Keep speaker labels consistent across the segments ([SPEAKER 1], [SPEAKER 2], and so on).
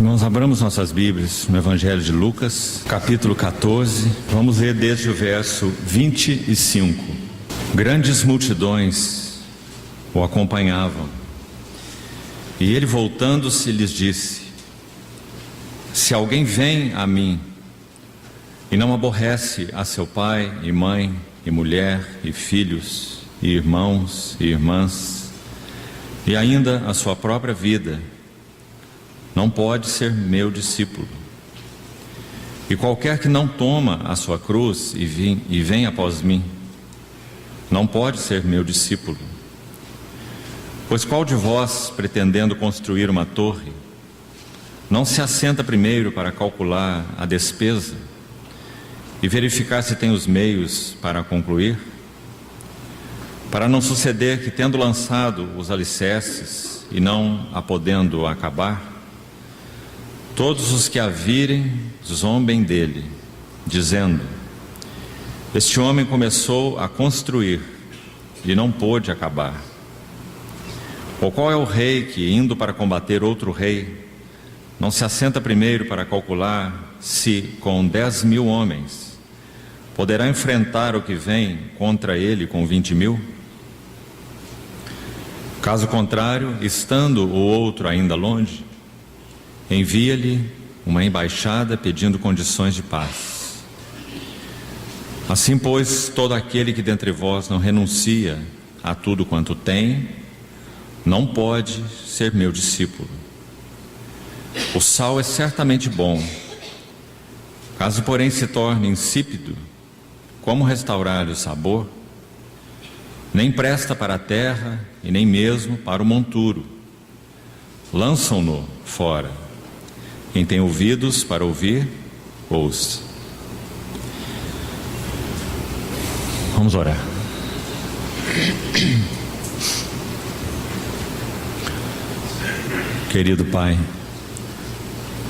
[SPEAKER 1] Nós abramos nossas Bíblias no Evangelho de Lucas, capítulo 14. Vamos ler desde o verso 25. Grandes multidões o acompanhavam, e ele, voltando-se, lhes disse: se alguém vem a mim e não aborrece a seu pai e mãe e mulher e filhos e irmãos e irmãs e ainda a sua própria vida, não pode ser meu discípulo. E qualquer que não toma a sua cruz e vem após mim, não pode ser meu discípulo. Pois qual de vós, pretendendo construir uma torre, não se assenta primeiro para calcular a despesa e verificar se tem os meios para concluir? Para não suceder que, tendo lançado os alicerces e não a podendo acabar, todos os que a virem zombem dele, dizendo: este homem começou a construir e não pôde acabar. Ou qual é o rei que, indo para combater outro rei, não se assenta primeiro para calcular se, com 10.000 homens, poderá enfrentar o que vem contra ele com 20.000? Caso contrário, estando o outro ainda longe, envia-lhe uma embaixada pedindo condições de paz. Assim, pois, todo aquele que dentre vós não renuncia a tudo quanto tem, não pode ser meu discípulo. O sal é certamente bom. Caso, porém, se torne insípido, como restaurar-lhe o sabor? Nem presta para a terra e nem mesmo para o monturo. Lançam-no fora. Quem tem ouvidos para ouvir, ouça. Vamos orar. Querido Pai,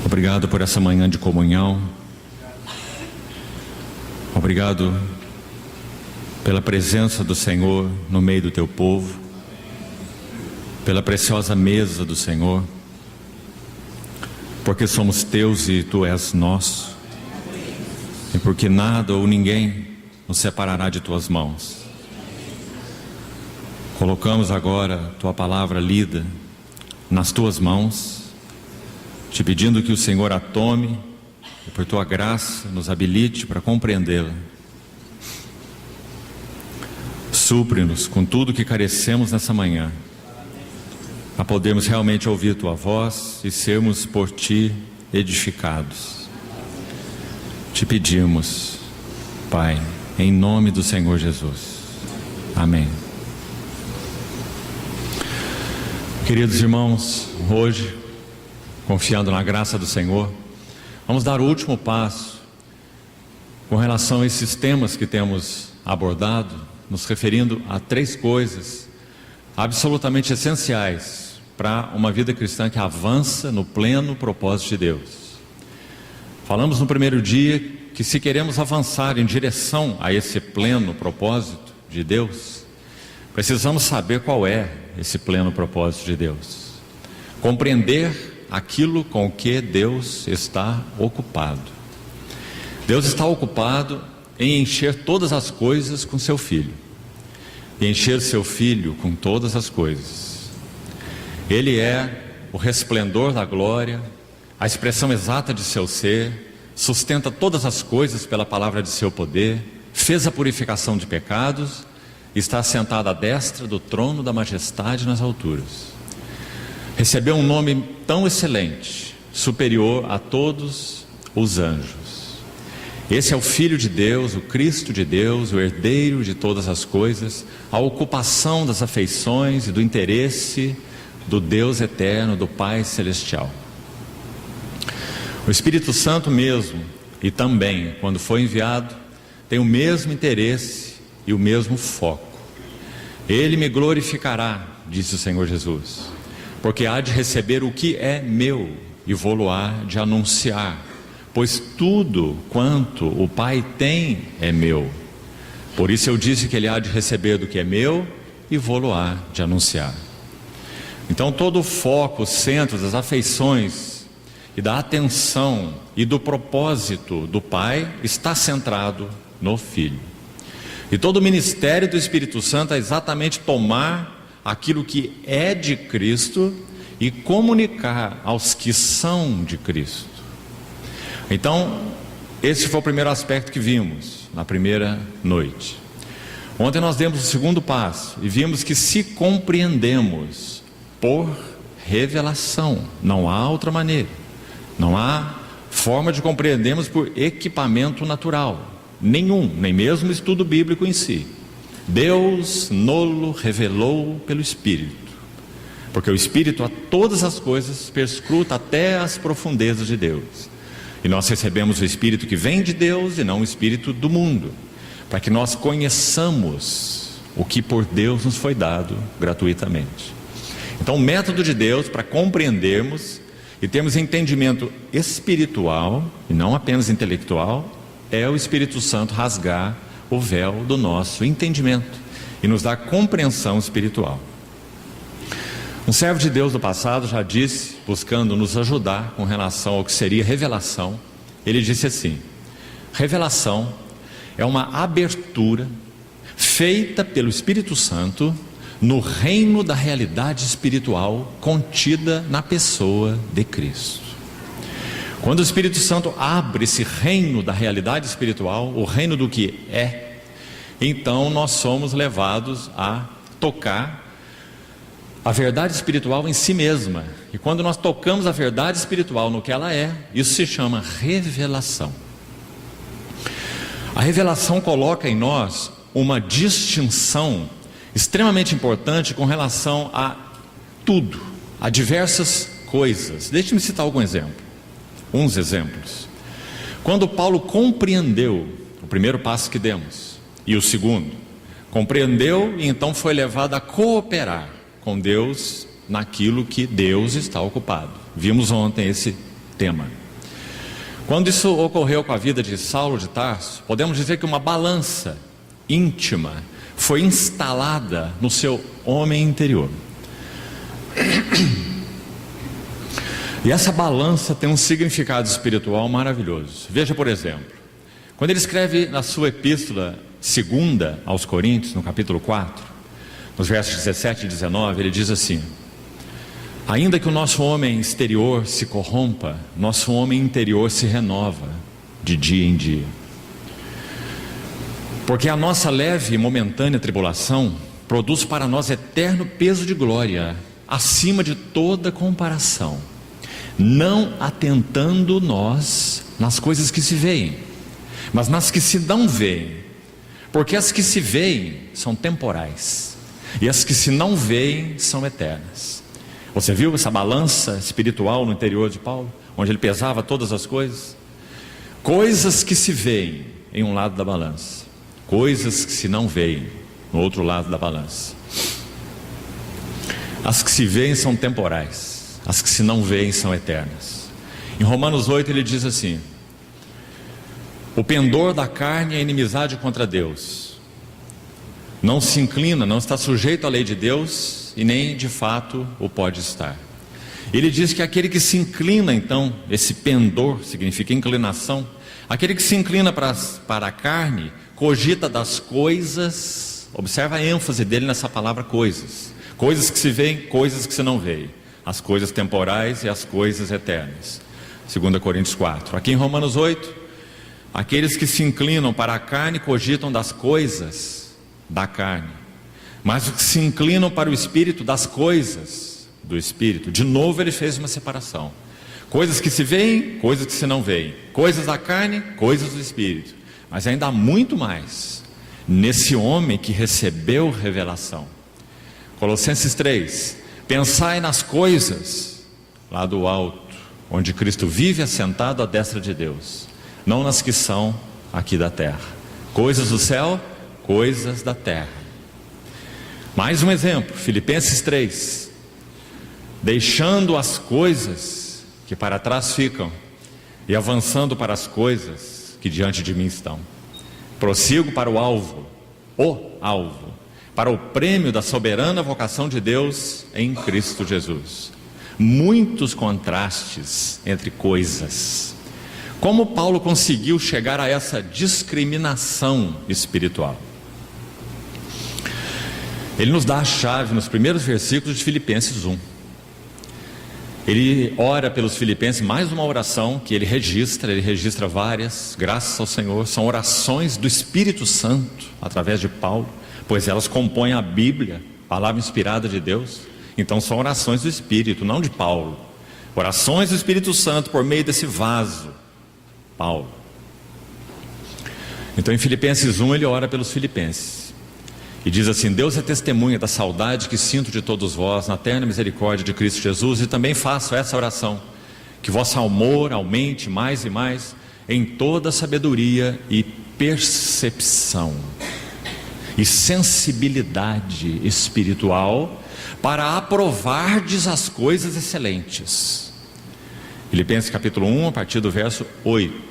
[SPEAKER 1] obrigado por essa manhã de comunhão. Obrigado pela presença do Senhor no meio do teu povo, pela preciosa mesa do Senhor, porque somos teus e tu és nosso, e porque nada ou ninguém nos separará de tuas mãos. Colocamos agora tua palavra lida nas tuas mãos, te pedindo que o Senhor a tome e por tua graça nos habilite para compreendê-la. Supre-nos com tudo que carecemos nessa manhã, a podermos realmente ouvir tua voz e sermos por ti edificados. Te pedimos, Pai, em nome do Senhor Jesus. Amém. Queridos irmãos, hoje, confiando na graça do Senhor, vamos dar o último passo com relação a esses temas que temos abordado, nos referindo a 3 coisas absolutamente essenciais para uma vida cristã que avança no pleno propósito de Deus. Falamos no primeiro dia que, se queremos avançar em direção a esse pleno propósito de Deus, precisamos saber qual é esse pleno propósito de Deus, compreender aquilo com o que Deus está ocupado. Deus está ocupado em encher todas as coisas com seu Filho, e encher seu Filho com todas as coisas. Ele é o resplendor da glória, a expressão exata de seu ser, sustenta todas as coisas pela palavra de seu poder, fez a purificação de pecados, está sentado à destra do trono da majestade nas alturas. Recebeu um nome tão excelente, superior a todos os anjos. Esse é o Filho de Deus, o Cristo de Deus, o herdeiro de todas as coisas, a ocupação das afeições e do interesse do Deus eterno, do Pai celestial. O Espírito Santo mesmo, e também, quando foi enviado, tem o mesmo interesse e o mesmo foco. Ele me glorificará, disse o Senhor Jesus, porque há de receber o que é meu e vou-lo-á de anunciar, pois tudo quanto o Pai tem é meu. Por isso eu disse que ele há de receber do que é meu e vou-lo-á de anunciar. Então todo o foco, o centro das afeições e da atenção e do propósito do Pai está centrado no Filho. E todo o ministério do Espírito Santo é exatamente tomar aquilo que é de Cristo e comunicar aos que são de Cristo. Então, esse foi o primeiro aspecto que vimos na primeira noite. Ontem nós demos o segundo passo e vimos que se compreendemos por revelação, não há outra maneira, não há forma de compreendermos por equipamento natural, nenhum, nem mesmo estudo bíblico em si. Deus nolo revelou pelo Espírito, porque o Espírito a todas as coisas perscruta até as profundezas de Deus, e nós recebemos o Espírito que vem de Deus e não o Espírito do mundo, para que nós conheçamos o que por Deus nos foi dado gratuitamente. Então o método de Deus para compreendermos e termos entendimento espiritual e não apenas intelectual é o Espírito Santo rasgar o véu do nosso entendimento e nos dar compreensão espiritual. Um servo de Deus do passado já disse, buscando nos ajudar com relação ao que seria revelação, ele disse assim: revelação é uma abertura feita pelo Espírito Santo no reino da realidade espiritual contida na pessoa de Cristo. Quando o Espírito Santo abre esse reino da realidade espiritual, o reino do que é, então nós somos levados a tocar a verdade espiritual em si mesma. E quando nós tocamos a verdade espiritual no que ela é, isso se chama revelação. A revelação coloca em nós uma distinção extremamente importante com relação a tudo, a diversas coisas. Deixe-me citar uns exemplos. Quando Paulo compreendeu o primeiro passo que demos, e o segundo, compreendeu e então foi levado a cooperar com Deus naquilo que Deus está ocupado. Vimos ontem esse tema. Quando isso ocorreu com a vida de Saulo de Tarso, podemos dizer que uma balança íntima foi instalada no seu homem interior. E essa balança tem um significado espiritual maravilhoso. Veja, por exemplo, quando ele escreve na sua epístola segunda aos Coríntios, no capítulo 4, nos versos 17 e 19, ele diz assim: ainda que o nosso homem exterior se corrompa, nosso homem interior se renova de dia em dia. Porque a nossa leve e momentânea tribulação produz para nós eterno peso de glória, acima de toda comparação, não atentando nós nas coisas que se veem, mas nas que se não veem, porque as que se veem são temporais, e as que se não veem são eternas. Você viu essa balança espiritual no interior de Paulo, onde ele pesava todas as coisas? Coisas que se veem em um lado da balança, coisas que se não veem no outro lado da balança. As que se veem são temporais, as que se não veem são eternas. Em Romanos 8 ele diz assim: o pendor da carne é inimizade contra Deus, não se inclina, não está sujeito à lei de Deus e nem de fato o pode estar. Ele diz que aquele que se inclina, então, esse pendor significa inclinação, aquele que se inclina para a carne cogita das coisas. Observa a ênfase dele nessa palavra coisas, coisas que se veem, coisas que se não veem, as coisas temporais e as coisas eternas. 2 Coríntios 4. Aqui em Romanos 8, aqueles que se inclinam para a carne cogitam das coisas da carne, mas os que se inclinam para o Espírito, das coisas do Espírito. De novo ele fez uma separação: coisas que se veem, coisas que se não veem, coisas da carne, coisas do Espírito. Mas ainda há muito mais nesse homem que recebeu revelação. Colossenses 3: pensai nas coisas lá do alto, onde Cristo vive assentado à destra de Deus, não nas que são aqui da terra. Coisas do céu, coisas da terra. Mais um exemplo, Filipenses 3: deixando as coisas que para trás ficam e avançando para as coisas que diante de mim estão, prossigo para o alvo, para o prêmio da soberana vocação de Deus em Cristo Jesus. muitos contrastes entre coisas. Como Paulo conseguiu chegar a essa discriminação espiritual? Ele nos dá a chave nos primeiros versículos de Filipenses 1. Ele ora pelos filipenses, mais uma oração que ele registra várias, graças ao Senhor. São orações do Espírito Santo, através de Paulo, pois elas compõem a Bíblia, palavra inspirada de Deus. Então são orações do Espírito, não de Paulo. Orações do Espírito Santo por meio desse vaso, Paulo. Então em Filipenses 1 ele ora pelos filipenses e diz assim: Deus é testemunha da saudade que sinto de todos vós na eterna misericórdia de Cristo Jesus, e também faço essa oração, que vosso amor aumente mais e mais em toda sabedoria e percepção e sensibilidade espiritual, para aprovardes as coisas excelentes. Filipenses capítulo 1, a partir do verso 8.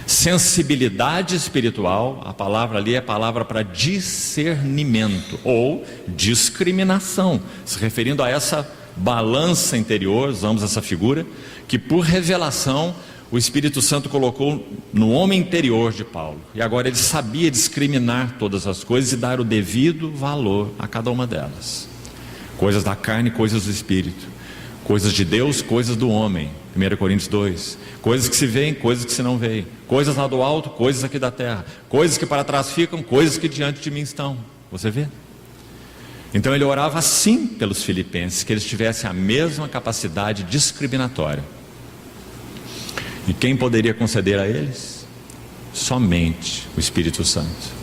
[SPEAKER 1] Sensibilidade espiritual, a palavra ali é a palavra para discernimento ou discriminação, se referindo a essa balança interior, usamos essa figura, que por revelação o Espírito Santo colocou no homem interior de Paulo, e agora ele sabia discriminar todas as coisas e dar o devido valor a cada uma delas. Coisas da carne, coisas do Espírito, coisas de Deus, coisas do homem. 1 Coríntios 2, coisas que se veem, coisas que se não veem, coisas lá do alto, coisas aqui da terra, coisas que para trás ficam, coisas que diante de mim estão. Você vê? Então ele orava assim pelos filipenses, que eles tivessem a mesma capacidade discriminatória. E quem poderia conceder a eles? Somente o Espírito Santo.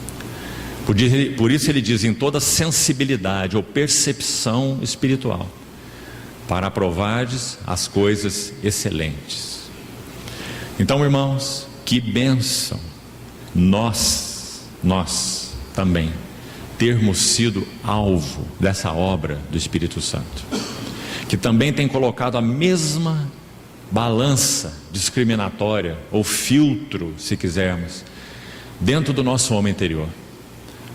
[SPEAKER 1] Por isso ele diz: em toda sensibilidade ou percepção espiritual, para aprovardes as coisas excelentes. Então, irmãos, que bênção nós também termos sido alvo dessa obra do Espírito Santo, que também tem colocado a mesma balança discriminatória ou filtro, se quisermos, dentro do nosso homem interior,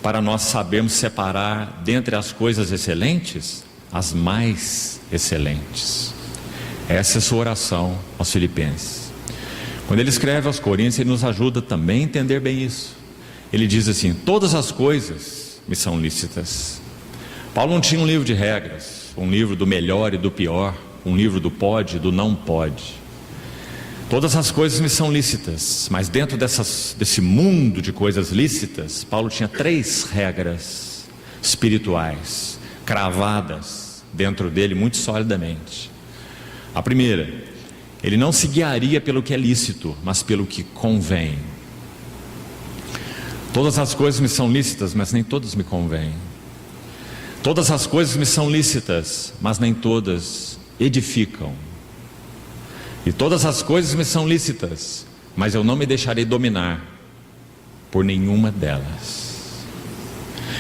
[SPEAKER 1] para nós sabermos separar dentre as coisas excelentes as mais excelentes. Essa é a sua oração aos filipenses. Quando ele escreve aos Coríntios, ele nos ajuda também a entender bem isso. Ele diz assim: todas as coisas me são lícitas. Paulo não tinha um livro de regras, um livro do melhor e do pior, um livro do pode e do não pode. Todas as coisas me são lícitas, mas dentro desse mundo de coisas lícitas, Paulo tinha 3 regras espirituais cravadas dentro dele muito solidamente. A primeira: ele não se guiaria pelo que é lícito, mas pelo que convém. Todas as coisas me são lícitas, mas nem todas me convêm. Todas as coisas me são lícitas, mas nem todas edificam. E todas as coisas me são lícitas, mas eu não me deixarei dominar por nenhuma delas.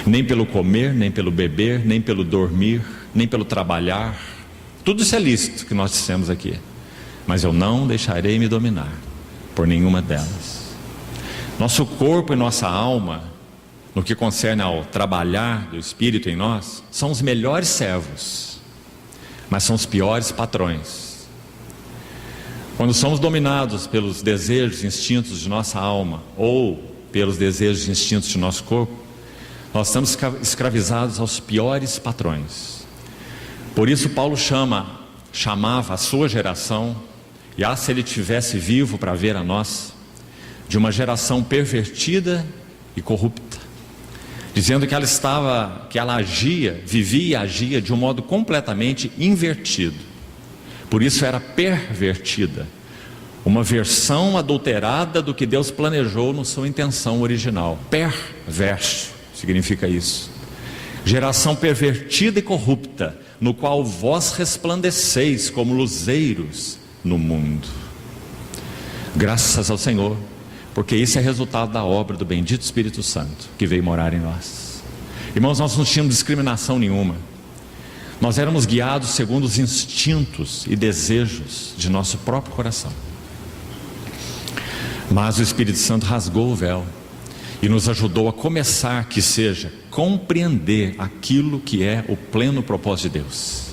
[SPEAKER 1] Nem pelo comer, nem pelo beber, nem pelo dormir, nem pelo trabalhar. Tudo isso é lícito que nós dissemos aqui, mas eu não deixarei me dominar por nenhuma delas. Nosso corpo e nossa alma, no que concerne ao trabalhar do Espírito em nós, são os melhores servos, mas são os piores patrões. Quando somos dominados pelos desejos e instintos de nossa alma, ou pelos desejos e instintos de nosso corpo, nós estamos escravizados aos piores patrões. Por isso Paulo chamava a sua geração, e se ele tivesse vivo para ver a nossa, de uma geração pervertida e corrupta, dizendo que ela vivia e agia de um modo completamente invertido. Por isso era pervertida, uma versão adulterada do que Deus planejou na sua intenção original. Perverso significa isso. Geração pervertida e corrupta, no qual vós resplandeceis como luzeiros no mundo. Graças ao Senhor, porque isso é resultado da obra do bendito Espírito Santo que veio morar em nós. Irmãos, nós não tínhamos discriminação nenhuma. Nós éramos guiados segundo os instintos e desejos de nosso próprio coração. Mas o Espírito Santo rasgou o véu e nos ajudou a começar, que seja, compreender aquilo que é o pleno propósito de Deus.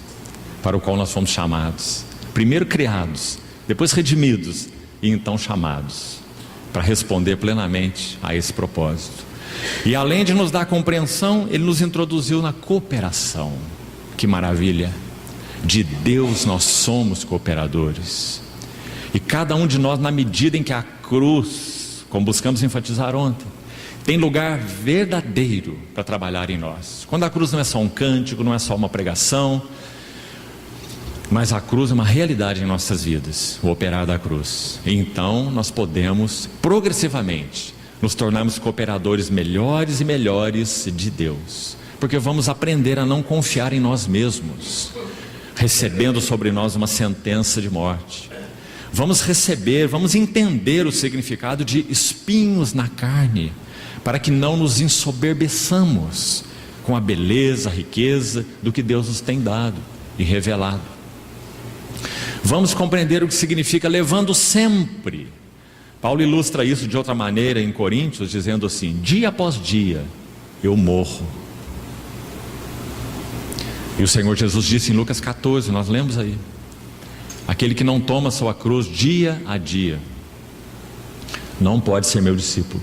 [SPEAKER 1] para o qual nós fomos chamados. Primeiro criados, depois redimidos e então chamados para responder plenamente a esse propósito. E além de nos dar compreensão, Ele nos introduziu na cooperação. Que maravilha! De Deus nós somos cooperadores. E cada um de nós, na medida em que a cruz, como buscamos enfatizar ontem, tem lugar verdadeiro para trabalhar em nós. Quando a cruz não é só um cântico, não é só uma pregação, mas a cruz é uma realidade em nossas vidas, o operar da cruz. E então nós podemos progressivamente nos tornarmos cooperadores melhores e melhores de Deus, porque vamos aprender a não confiar em nós mesmos, recebendo sobre nós uma sentença de morte. Vamos receber, vamos entender o significado de espinhos na carne, para que não nos ensoberbeçamos com a beleza, a riqueza do que Deus nos tem dado e revelado. Vamos compreender o que significa levando sempre. Paulo ilustra isso de outra maneira em Coríntios, dizendo assim: dia após dia eu morro. E o Senhor Jesus disse em Lucas 14, nós lemos aí: aquele que não toma sua cruz dia a dia não pode ser meu discípulo.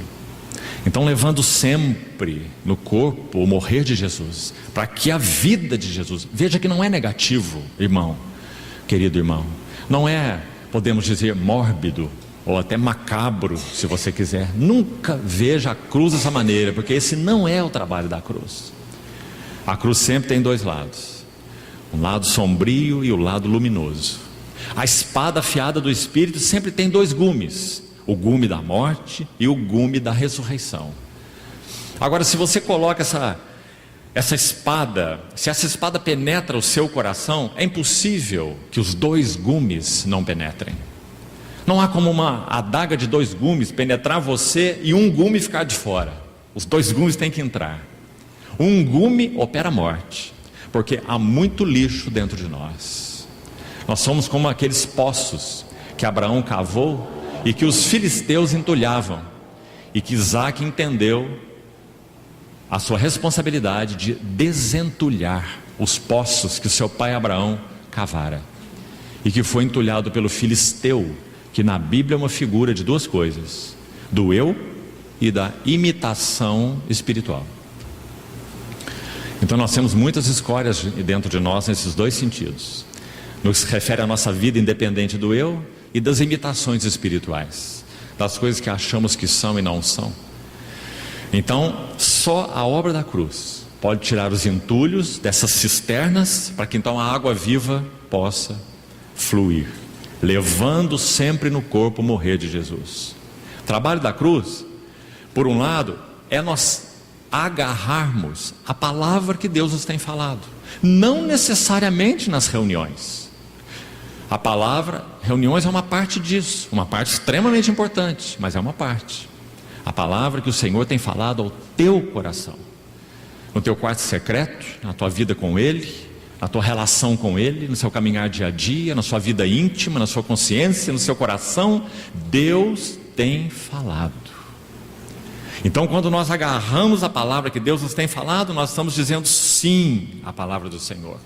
[SPEAKER 1] Então, levando sempre no corpo o morrer de Jesus, para que a vida de Jesus, veja que não é negativo, irmão, querido irmão, não é, podemos dizer, mórbido ou até macabro, se você quiser. Nunca veja a cruz dessa maneira, porque esse não é o trabalho da cruz. A cruz sempre tem dois lados, um lado sombrio e o lado luminoso. A espada afiada do Espírito sempre tem dois gumes, o gume da morte e o gume da ressurreição. Agora, se você coloca essa espada, se essa espada penetra o seu coração, é impossível que os dois gumes não penetrem. Não há como uma adaga de dois gumes penetrar você e um gume ficar de fora. Os dois gumes têm que entrar. Um gume opera a morte, porque há muito lixo dentro de nós. Nós somos como aqueles poços que Abraão cavou e que os filisteus entulhavam, e que Isaac entendeu a sua responsabilidade de desentulhar os poços que o seu pai Abraão cavara, e que foi entulhado pelo filisteu, que na Bíblia é uma figura de duas coisas: do eu e da imitação espiritual. Então nós temos muitas escórias dentro de nós nesses dois sentidos, no que se refere à nossa vida independente do eu e das imitações espirituais, das coisas que achamos que são e não são. Então só a obra da cruz pode tirar os entulhos dessas cisternas, para que então a água viva possa fluir, levando sempre no corpo o morrer de Jesus. O trabalho da cruz, por um lado, é nós agarrarmos a palavra que Deus nos tem falado, não necessariamente nas reuniões. A palavra, reuniões é uma parte disso, uma parte extremamente importante, mas é uma parte. A palavra que o Senhor tem falado ao teu coração, no teu quarto secreto, na tua vida com Ele, na tua relação com Ele, no seu caminhar dia a dia, na sua vida íntima, na sua consciência, no seu coração, Deus tem falado. Então, quando nós agarramos a palavra que Deus nos tem falado, nós estamos dizendo sim à palavra do Senhor.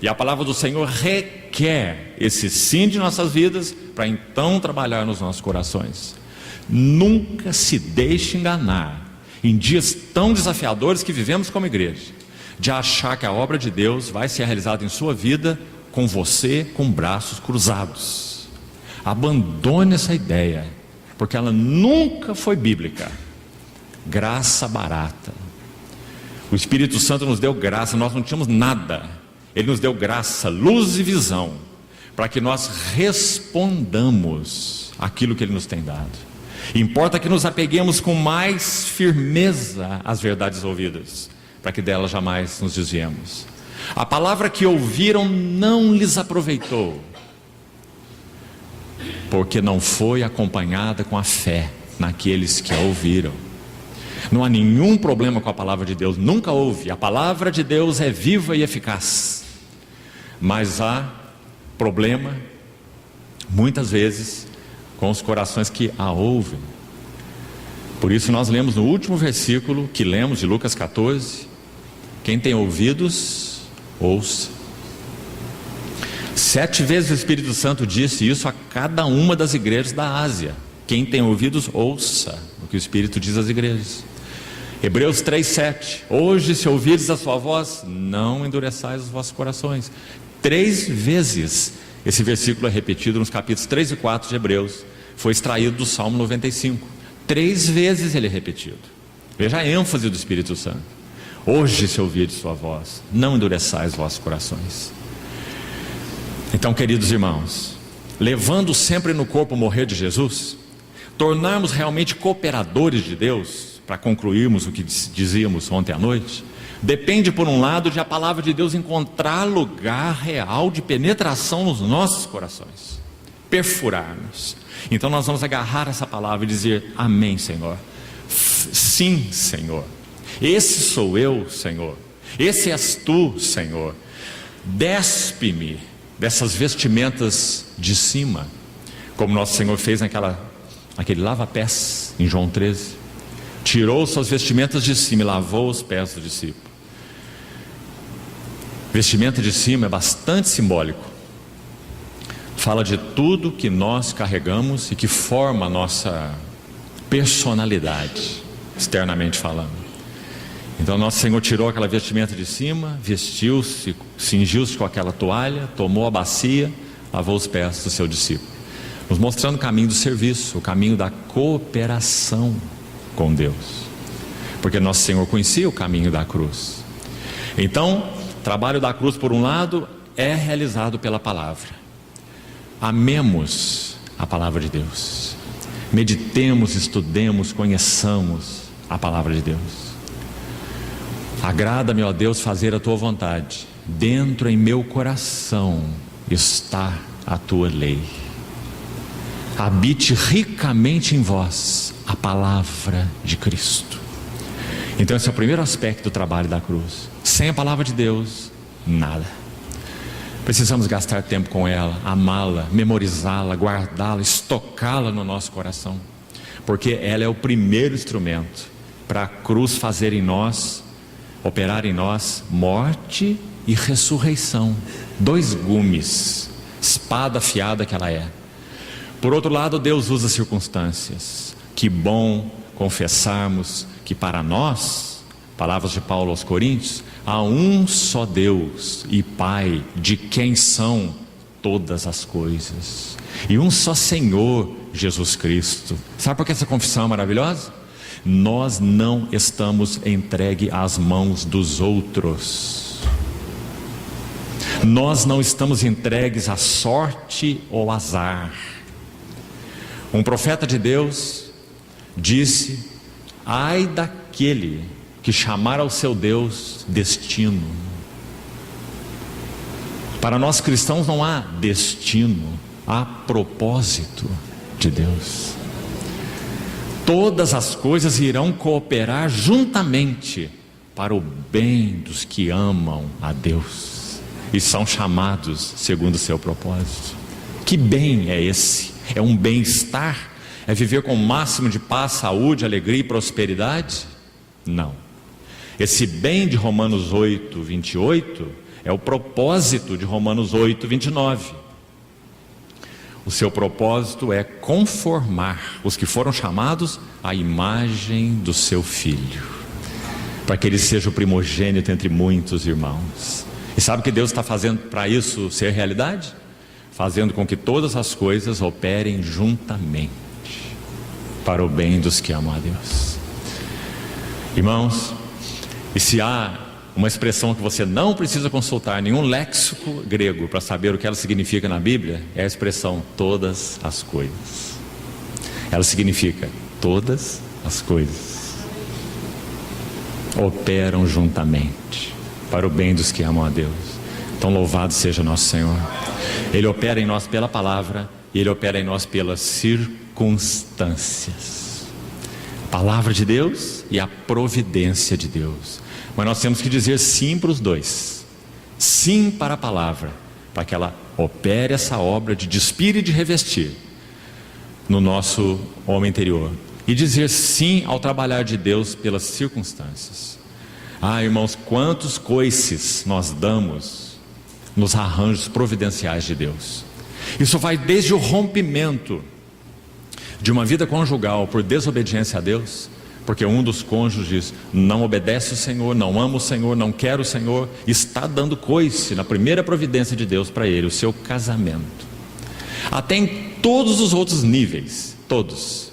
[SPEAKER 1] E a palavra do Senhor requer esse sim de nossas vidas, para então trabalhar nos nossos corações. Nunca se deixe enganar, em dias tão desafiadores que vivemos como igreja, de achar que a obra de Deus vai ser realizada em sua vida com você com braços cruzados. Abandone essa ideia, porque ela nunca foi bíblica. Graça barata. O Espírito Santo nos deu graça, nós não tínhamos nada. Ele nos deu graça, luz e visão, para que nós respondamos aquilo que Ele nos tem dado. Importa que nos apeguemos com mais firmeza às verdades ouvidas, para que delas jamais nos desviemos. A palavra que ouviram não lhes aproveitou, porque não foi acompanhada com a fé naqueles que a ouviram. Não há nenhum problema com a palavra de Deus, nunca houve. A palavra de Deus é viva e eficaz. Mas há problema, muitas vezes, com os corações que a ouvem. Por isso nós lemos no último versículo que lemos de Lucas 14: quem tem ouvidos, ouça. 7 vezes o Espírito Santo disse isso a cada uma das igrejas da Ásia. Quem tem ouvidos, ouça o que o Espírito diz às igrejas. Hebreus 3:7. Hoje, se ouvires a sua voz, não endureçais os vossos corações. 3 vezes esse versículo é repetido nos capítulos 3 e 4 de Hebreus. Foi extraído do Salmo 95. 3 vezes ele é repetido. Veja a ênfase do Espírito Santo. Hoje, se ouvires sua voz, não endureçais os vossos corações. Então, queridos irmãos, levando sempre no corpo o morrer de Jesus, tornarmos realmente cooperadores de Deus, para concluirmos o que dizíamos ontem à noite, depende, por um lado, de a palavra de Deus encontrar lugar real de penetração nos nossos corações, perfurar-nos. Então nós vamos agarrar essa palavra e dizer: amém, Senhor. Sim, Senhor. Esse sou eu, Senhor. Esse és tu, Senhor. Despe-me dessas vestimentas de cima, como nosso Senhor fez naquele lava-pés em João 13. Tirou suas vestimentas de cima e lavou os pés do discípulo. Vestimenta de cima é bastante simbólico. Fala de tudo que nós carregamos e que forma a nossa personalidade, externamente falando. Então nosso Senhor tirou aquela vestimenta de cima, vestiu-se, cingiu-se com aquela toalha, tomou a bacia, lavou os pés do seu discípulo, nos mostrando o caminho do serviço, o caminho da cooperação com Deus, porque nosso Senhor conhecia o caminho da cruz. Então, o trabalho da cruz, por um lado, é realizado pela palavra. Amemos a palavra de Deus, meditemos, estudemos, conheçamos a palavra de Deus. Agrada-me, ó Deus, fazer a tua vontade. Dentro em meu coração está a tua lei. Habite ricamente em vós a palavra de Cristo. Então esse é o primeiro aspecto do trabalho da cruz. Sem a palavra de Deus, nada. Precisamos gastar tempo com ela, amá-la, memorizá-la, guardá-la, estocá-la no nosso coração, porque ela é o primeiro instrumento para a cruz fazer em nós, operar em nós, morte e ressurreição. 2 gumes, espada afiada que ela é. Por outro lado, Deus usa circunstâncias. Que bom confessarmos que para nós, palavras de Paulo aos Coríntios, há um só Deus e Pai, de quem são todas as coisas, e um só Senhor, Jesus Cristo. Sabe por que essa confissão é maravilhosa? Nós não estamos entregues às mãos dos outros. Nós não estamos entregues à sorte ou azar. Um profeta de Deus disse: ai daquele que chamar ao seu Deus destino. Para nós cristãos não há destino, há propósito de Deus. Todas as coisas irão cooperar juntamente para o bem dos que amam a Deus e são chamados segundo o seu propósito. Que bem é esse? É um bem-estar? É viver com o máximo de paz, saúde, alegria e prosperidade? Não. Esse bem de Romanos 8, 28 é o propósito de Romanos 8, 29. O seu propósito é conformar os que foram chamados à imagem do seu Filho, para que ele seja o primogênito entre muitos irmãos. E sabe o que Deus está fazendo para isso ser realidade? Fazendo com que todas as coisas operem juntamente para o bem dos que amam a Deus. Irmãos, e se há uma expressão que você não precisa consultar nenhum léxico grego para saber o que ela significa na Bíblia, é a expressão todas as coisas. Ela significa todas as coisas operam juntamente para o bem dos que amam a Deus. Então louvado seja nosso Senhor. Ele opera em nós pela palavra e Ele opera em nós pelas circunstâncias. A palavra de Deus e a providência de Deus. Mas nós temos que dizer sim para os dois. Sim para a palavra, para que ela opere essa obra de despir e de revestir no nosso homem interior. E dizer sim ao trabalhar de Deus pelas circunstâncias. Ah, irmãos, quantos coices nós damos nos arranjos providenciais de Deus. Isso vai desde o rompimento de uma vida conjugal por desobediência a Deus, porque um dos cônjuges não obedece o Senhor, não ama o Senhor, não quer o Senhor, está dando coice na primeira providência de Deus para ele, o seu casamento. Até em todos os outros níveis, todos.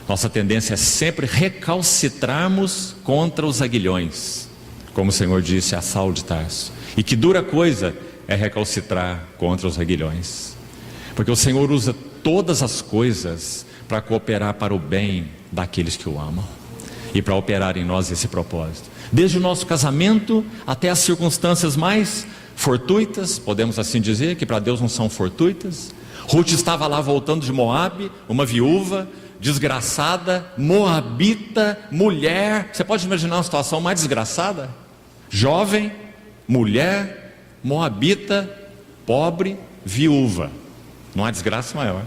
[SPEAKER 1] Nossa tendência é sempre recalcitrarmos contra os aguilhões, como o Senhor disse a Saulo de Tarso. E que dura coisa é recalcitrar contra os aguilhões, porque o Senhor usa todas as coisas para cooperar para o bem daqueles que o amam e para operar em nós esse propósito, desde o nosso casamento até as circunstâncias mais fortuitas, podemos assim dizer, que para Deus não são fortuitas. Ruth estava lá voltando de Moabe, uma viúva desgraçada, moabita, mulher. Você pode imaginar uma situação mais desgraçada? Jovem, mulher, moabita, pobre, viúva. Não há desgraça maior.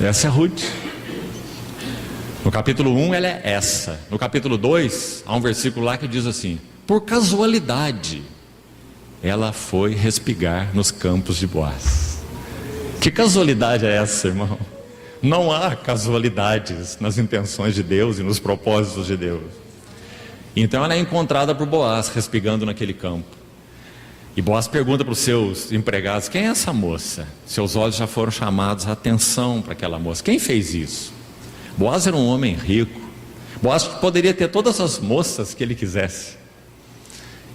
[SPEAKER 1] Essa é Ruth. No capítulo 1 ela é essa. No capítulo 2 há um versículo lá que diz assim: por casualidade ela foi respigar nos campos de Boaz. Que casualidade é essa, irmão? Não há casualidades nas intenções de Deus e nos propósitos de Deus. Então ela é encontrada por Boaz respigando naquele campo. E Boaz pergunta para os seus empregados: quem é essa moça? Seus olhos já foram chamados a atenção para aquela moça. Quem fez isso? Boaz era um homem rico. Boaz poderia ter todas as moças que ele quisesse.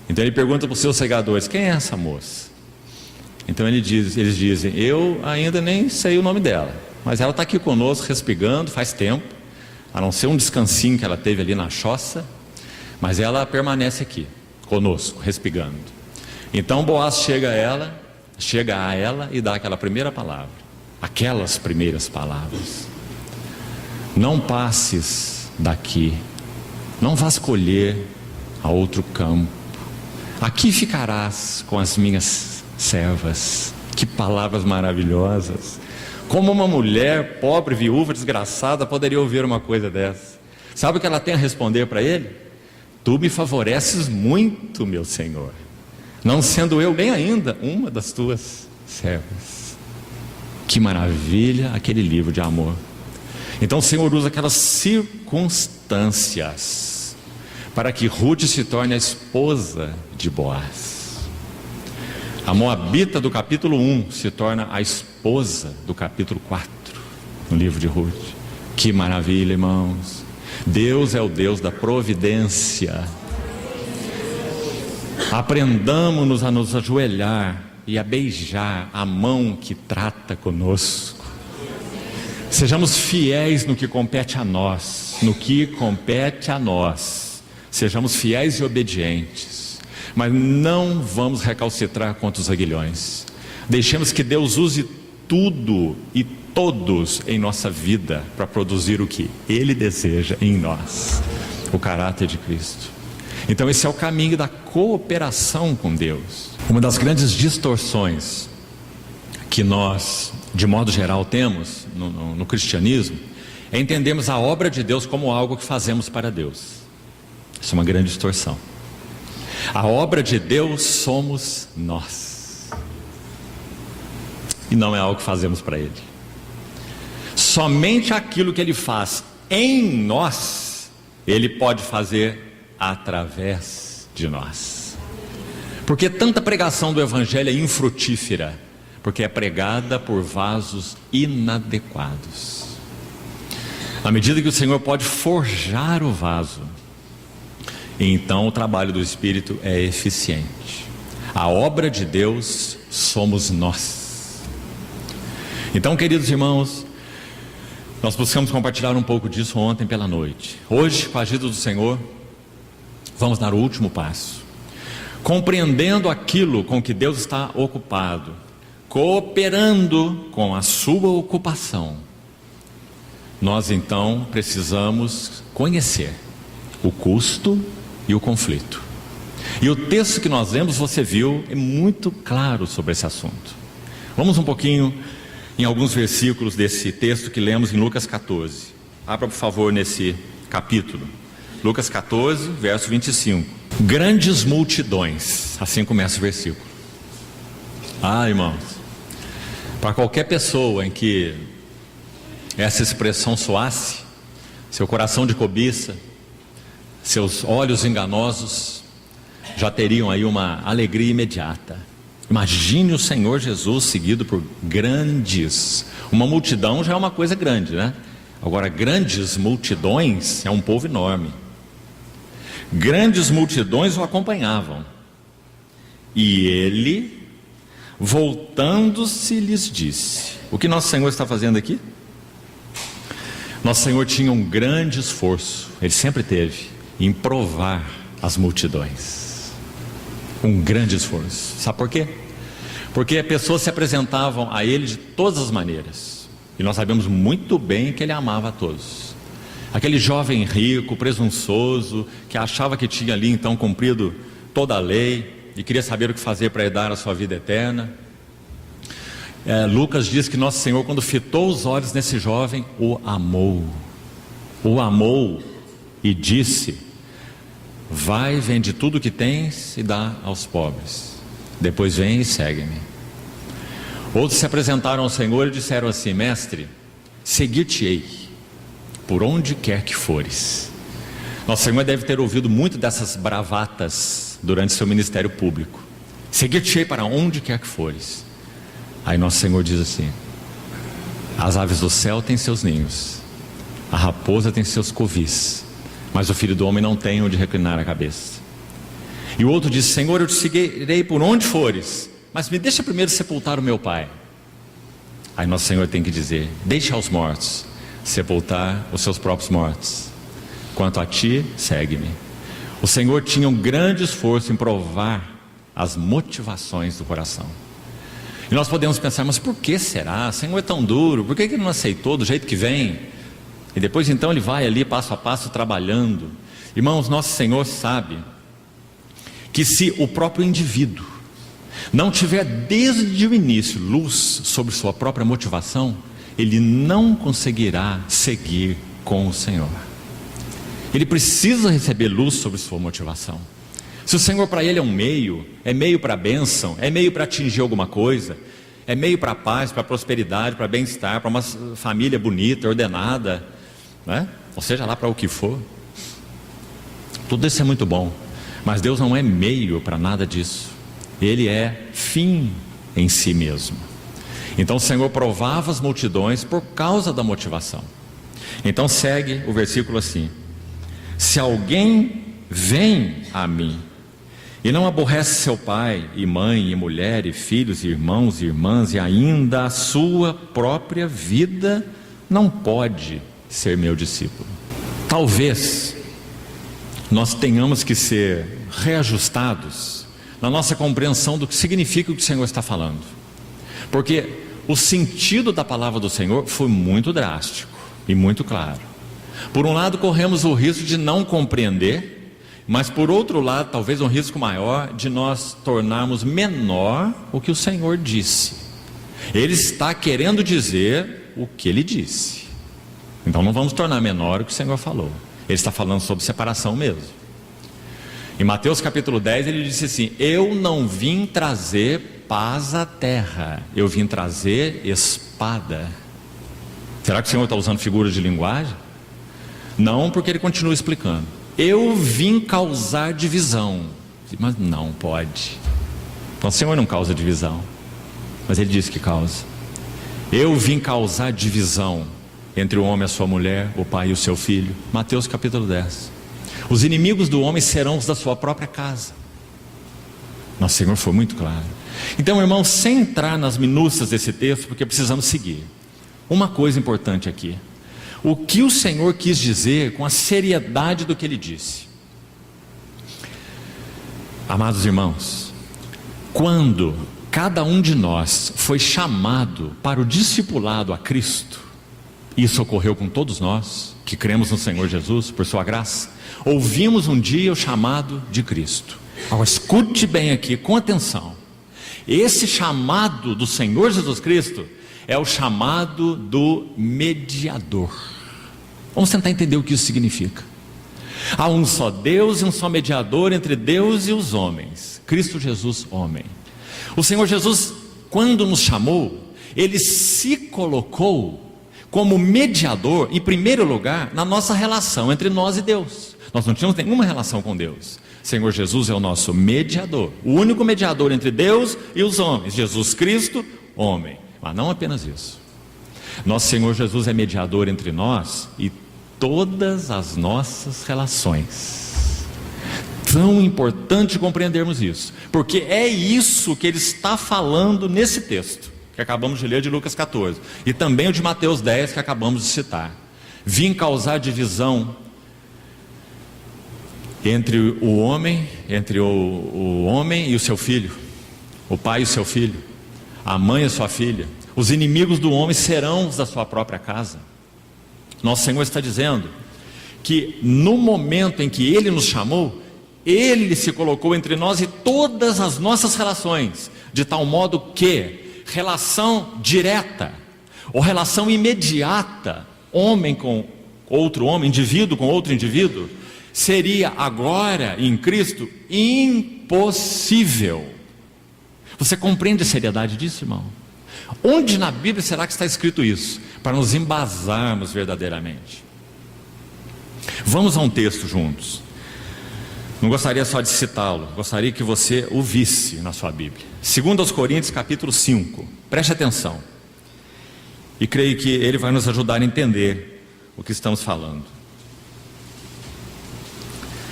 [SPEAKER 1] Então ele pergunta para os seus segadores: quem é essa moça? Então eles dizem: eu ainda nem sei o nome dela, mas ela está aqui conosco respigando faz tempo, a não ser um descansinho que ela teve ali na choça, mas ela permanece aqui conosco respigando. Então Boaz chega a ela e dá aquela primeira palavra, aquelas primeiras palavras: não passes daqui, não vás colher a outro campo, aqui ficarás com as minhas servas. Que palavras maravilhosas! Como uma mulher pobre, viúva, desgraçada poderia ouvir uma coisa dessa? Sabe o que ela tem a responder para ele? Tu me favoreces muito, meu Senhor, não sendo eu nem ainda uma das tuas servas. Que maravilha aquele livro de amor. Então o Senhor usa aquelas circunstâncias para que Ruth se torne a esposa de Boaz. A moabita do capítulo 1 se torna a esposa do capítulo 4 no livro de Ruth. Que maravilha, irmãos. Deus é o Deus da providência. Aprendamos-nos a nos ajoelhar e a beijar a mão que trata conosco. Sejamos fiéis no que compete a nós, Sejamos fiéis e obedientes, mas não vamos recalcitrar contra os aguilhões. Deixemos que Deus use tudo e todos em nossa vida para produzir o que Ele deseja em nós, o caráter de Cristo. Então esse é o caminho da cooperação com Deus. Uma das grandes distorções que nós, de modo geral, temos no cristianismo é entendermos a obra de Deus como algo que fazemos para Deus. Isso é uma grande distorção. A obra de Deus somos nós, e não é algo que fazemos para Ele. Somente aquilo que Ele faz em nós, Ele pode fazer através de nós. Porque tanta pregação do Evangelho é infrutífera? Porque é pregada por vasos inadequados. À medida que o Senhor pode forjar o vaso, então o trabalho do Espírito é eficiente. A obra de Deus somos nós. Então, queridos irmãos, nós buscamos compartilhar um pouco disso ontem pela noite. Hoje, com a ajuda do Senhor, vamos dar o último passo, compreendendo aquilo com que Deus está ocupado, cooperando com a sua ocupação. Nós então precisamos conhecer o custo e o conflito. E o texto que nós lemos, você viu, é muito claro sobre esse assunto. Vamos um pouquinho em alguns versículos desse texto que lemos em Lucas 14. Abra, por favor, nesse capítulo. Lucas 14, verso 25. Grandes multidões, assim começa o versículo. Irmãos, para qualquer pessoa em que essa expressão soasse, seu coração de cobiça, seus olhos enganosos, já teriam aí uma alegria imediata. Imagine o Senhor Jesus seguido por grandes. Uma multidão já é uma coisa grande, né? Agora, grandes multidões é um povo enorme. Grandes multidões o acompanhavam. E ele, voltando-se, lhes disse. O que nosso Senhor está fazendo aqui? Nosso Senhor tinha um grande esforço, ele sempre teve, em provar as multidões. Um grande esforço. Sabe por quê? Porque as pessoas se apresentavam a ele de todas as maneiras. E nós sabemos muito bem que ele amava a todos. Aquele jovem rico, presunçoso, que achava que tinha ali então cumprido toda a lei e queria saber o que fazer para herdar a sua vida eterna. Lucas diz que nosso Senhor, quando fitou os olhos nesse jovem, o amou e disse: vai, vende tudo o que tens e dá aos pobres, depois vem e segue-me. Outros se apresentaram ao Senhor e disseram assim: mestre, seguir-te-ei por onde quer que fores. Nosso Senhor deve ter ouvido muito dessas bravatas durante seu ministério público. Seguir-te-ei para onde quer que fores. Aí nosso Senhor diz assim: as aves do céu têm seus ninhos, a raposa tem seus covis, mas o filho do homem não tem onde reclinar a cabeça. E o outro diz: Senhor, eu te seguirei por onde fores, mas me deixa primeiro sepultar o meu pai. Aí nosso Senhor tem que dizer: deixa aos mortos sepultar os seus próprios mortos. Quanto a ti, segue-me. O Senhor tinha um grande esforço em provar as motivações do coração. E nós podemos pensar: mas por que será? O Senhor é tão duro, por que ele não aceitou do jeito que vem? E depois então ele vai ali passo a passo trabalhando. Irmãos, nosso Senhor sabe que se o próprio indivíduo não tiver desde o início luz sobre sua própria motivação, ele não conseguirá seguir com o Senhor. Ele precisa receber luz sobre sua motivação. Se o Senhor para ele é meio para a bênção, é meio para atingir alguma coisa, é meio para a paz, para a prosperidade, para bem-estar, para uma família bonita, ordenada, né? Ou seja lá para o que for, tudo isso é muito bom, mas Deus não é meio para nada disso. Ele é fim em si mesmo. Então o Senhor provava as multidões por causa da motivação. Então segue o versículo assim: se alguém vem a mim e não aborrece seu pai e mãe e mulher e filhos e irmãos e irmãs e ainda a sua própria vida, não pode ser meu discípulo. Talvez nós tenhamos que ser reajustados na nossa compreensão do que significa o que o Senhor está falando, porque o sentido da palavra do Senhor foi muito drástico e muito claro. Por um lado, corremos o risco de não compreender, mas por outro lado, talvez um risco maior de nós tornarmos menor o que o Senhor disse. Ele está querendo dizer o que ele disse, então não vamos tornar menor o que o Senhor falou. Ele está falando sobre separação mesmo. Em Mateus capítulo 10 ele disse assim: eu não vim trazer paz à terra, eu vim trazer espada. Será que o Senhor está usando figuras de linguagem? Não, porque ele continua explicando: eu vim causar divisão. Mas não pode. Então o Senhor não causa divisão, mas ele disse que causa. Eu vim causar divisão entre o homem e a sua mulher, o pai e o seu filho. Mateus capítulo 10. Os inimigos do homem serão os da sua própria casa. Nosso Senhor foi muito claro. Então, irmão, sem entrar nas minúcias desse texto, porque precisamos seguir, uma coisa importante aqui: o que o Senhor quis dizer com a seriedade do que ele disse. Amados irmãos, quando cada um de nós foi chamado para o discipulado a Cristo, isso ocorreu com todos nós que cremos no Senhor Jesus por sua graça, ouvimos um dia o chamado de Cristo. Agora escute bem aqui com atenção: esse chamado do Senhor Jesus Cristo é o chamado do mediador. Vamos tentar entender o que isso significa. Há um só Deus e um só mediador entre Deus e os homens, Cristo Jesus, homem. O Senhor Jesus, quando nos chamou, Ele se colocou como mediador, em primeiro lugar, na nossa relação entre nós e Deus. Nós não tínhamos nenhuma relação com Deus. O Senhor Jesus é o nosso mediador, o único mediador entre Deus e os homens, Jesus Cristo, homem. Mas não apenas isso. Nosso Senhor Jesus é mediador entre nós e todas as nossas relações. Tão importante compreendermos isso, porque é isso que ele está falando nesse texto que acabamos de ler de Lucas 14, e também o de Mateus 10 que acabamos de citar. Vim causar divisão entre o homem e o seu filho, o pai e o seu filho, a mãe e a sua filha. Os inimigos do homem serão os da sua própria casa. Nosso Senhor está dizendo que no momento em que Ele nos chamou, Ele se colocou entre nós e todas as nossas relações, de tal modo que relação direta ou relação imediata, homem com outro homem, indivíduo com outro indivíduo, seria agora em Cristo impossível. Você compreende a seriedade disso, irmão? Onde na Bíblia será que está escrito isso? Para nos embasarmos verdadeiramente. Vamos a um texto juntos. Não gostaria só de citá-lo, gostaria que você o visse na sua Bíblia. 2 Coríntios capítulo 5, preste atenção. E creio que ele vai nos ajudar a entender o que estamos falando.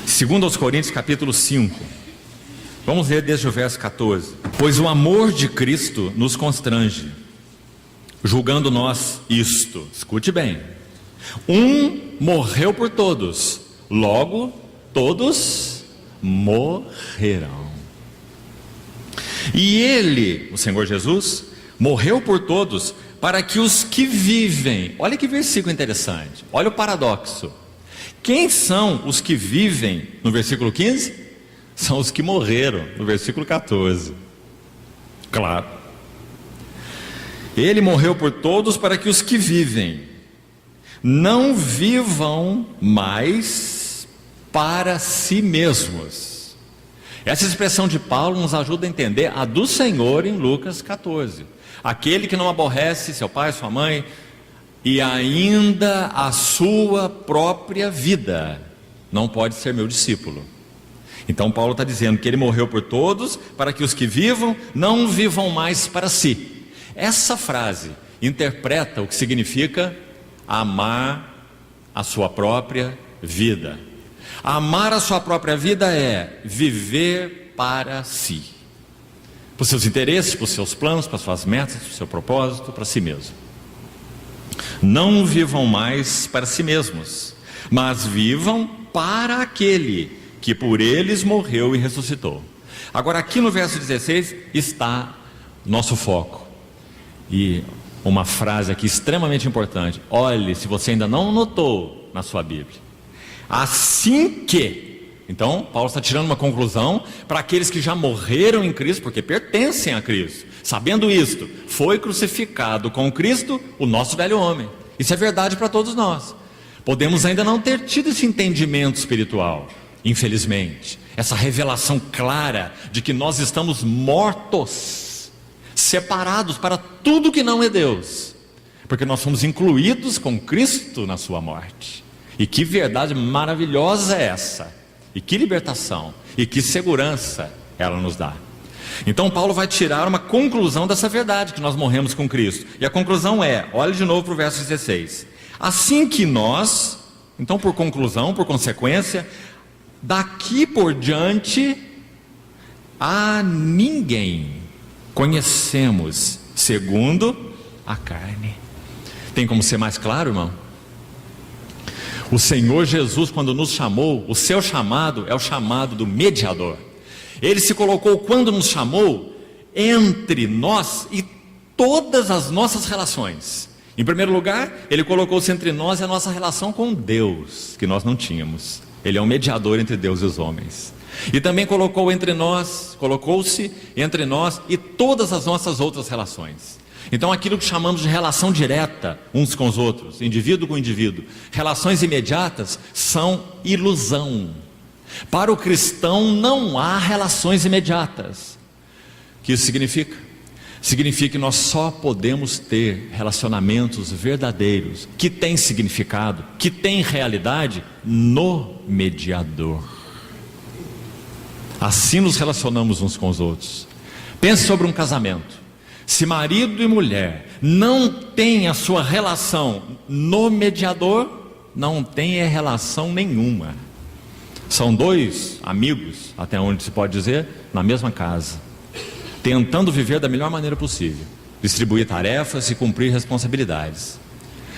[SPEAKER 1] 2 Coríntios capítulo 5, vamos ler desde o verso 14. Pois o amor de Cristo nos constrange, julgando nós isto, escute bem, um morreu por todos, logo todos morrerão. E Ele, o Senhor Jesus, morreu por todos, para que os que vivem, olha que versículo interessante, olha o paradoxo. Quem são os que vivem no versículo 15? São os que morreram no versículo 14. Claro. Ele morreu por todos para que os que vivem não vivam mais para si mesmos. Essa expressão de Paulo nos ajuda a entender a do Senhor em Lucas 14. Aquele que não aborrece seu pai, sua mãe e ainda a sua própria vida não pode ser meu discípulo. Então Paulo está dizendo que ele morreu por todos para que os que vivam não vivam mais para si. Essa frase interpreta o que significa amar a sua própria vida. Amar a sua própria vida é viver para si, para os seus interesses, para os seus planos, para as suas metas, para o seu propósito, para si mesmo. Não vivam mais para si mesmos, mas vivam para aquele que por eles morreu e ressuscitou. Agora aqui no verso 16 está nosso foco. E uma frase aqui extremamente importante. Olhe, se você ainda não notou na sua Bíblia. Assim que, então Paulo está tirando uma conclusão para aqueles que já morreram em Cristo, porque pertencem a Cristo. Sabendo isto, foi crucificado com Cristo o nosso velho homem. Isso é verdade para todos nós. Podemos ainda não ter tido esse entendimento espiritual, infelizmente, essa revelação clara de que nós estamos mortos, separados para tudo que não é Deus, porque nós fomos incluídos com Cristo na sua morte. E que verdade maravilhosa é essa, e que libertação, e que segurança ela nos dá. Então Paulo vai tirar uma conclusão dessa verdade, que nós morremos com Cristo. E a conclusão é, olhe de novo para o verso 16. Assim que nós, então por conclusão, por consequência, daqui por diante, a ninguém conhecemos segundo a carne. Tem como ser mais claro, irmão? O Senhor Jesus, quando nos chamou, o seu chamado é o chamado do mediador. Ele se colocou, quando nos chamou, entre nós e todas as nossas relações. Em primeiro lugar, Ele colocou-se entre nós e a nossa relação com Deus, que nós não tínhamos. Ele é um mediador entre Deus e os homens. E também colocou-se entre nós e todas as nossas outras relações. Então aquilo que chamamos de relação direta uns com os outros, indivíduo com indivíduo, relações imediatas, são ilusão. Para o cristão não há relações imediatas. O que isso significa? Significa que nós só podemos ter relacionamentos verdadeiros, que têm significado, que têm realidade, no mediador. Assim nos relacionamos uns com os outros. Pense sobre um casamento. Se marido e mulher não têm a sua relação no mediador, não tem relação nenhuma. São dois amigos, até onde se pode dizer, na mesma casa, tentando viver da melhor maneira possível, distribuir tarefas e cumprir responsabilidades.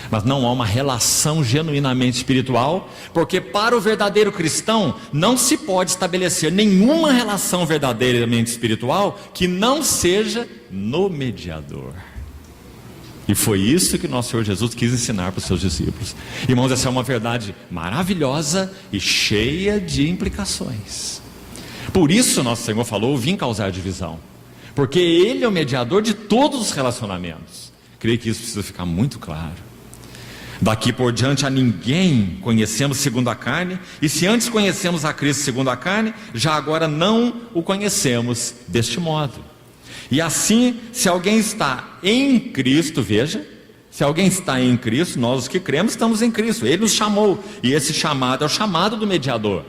[SPEAKER 1] Mas não há uma relação genuinamente espiritual, porque para o verdadeiro cristão não se pode estabelecer nenhuma relação verdadeiramente espiritual que não seja no mediador. E foi isso que nosso Senhor Jesus quis ensinar para os seus discípulos. Irmãos, essa é uma verdade maravilhosa e cheia de implicações. Por isso nosso Senhor falou: vim causar divisão, porque Ele é o mediador de todos os relacionamentos. Creio que isso precisa ficar muito claro. Daqui por diante a ninguém conhecemos segundo a carne, e se antes conhecemos a Cristo segundo a carne, já agora não o conhecemos deste modo. E assim, se alguém está em Cristo, veja, se alguém está em Cristo, nós os que cremos estamos em Cristo, Ele nos chamou, e esse chamado é o chamado do mediador.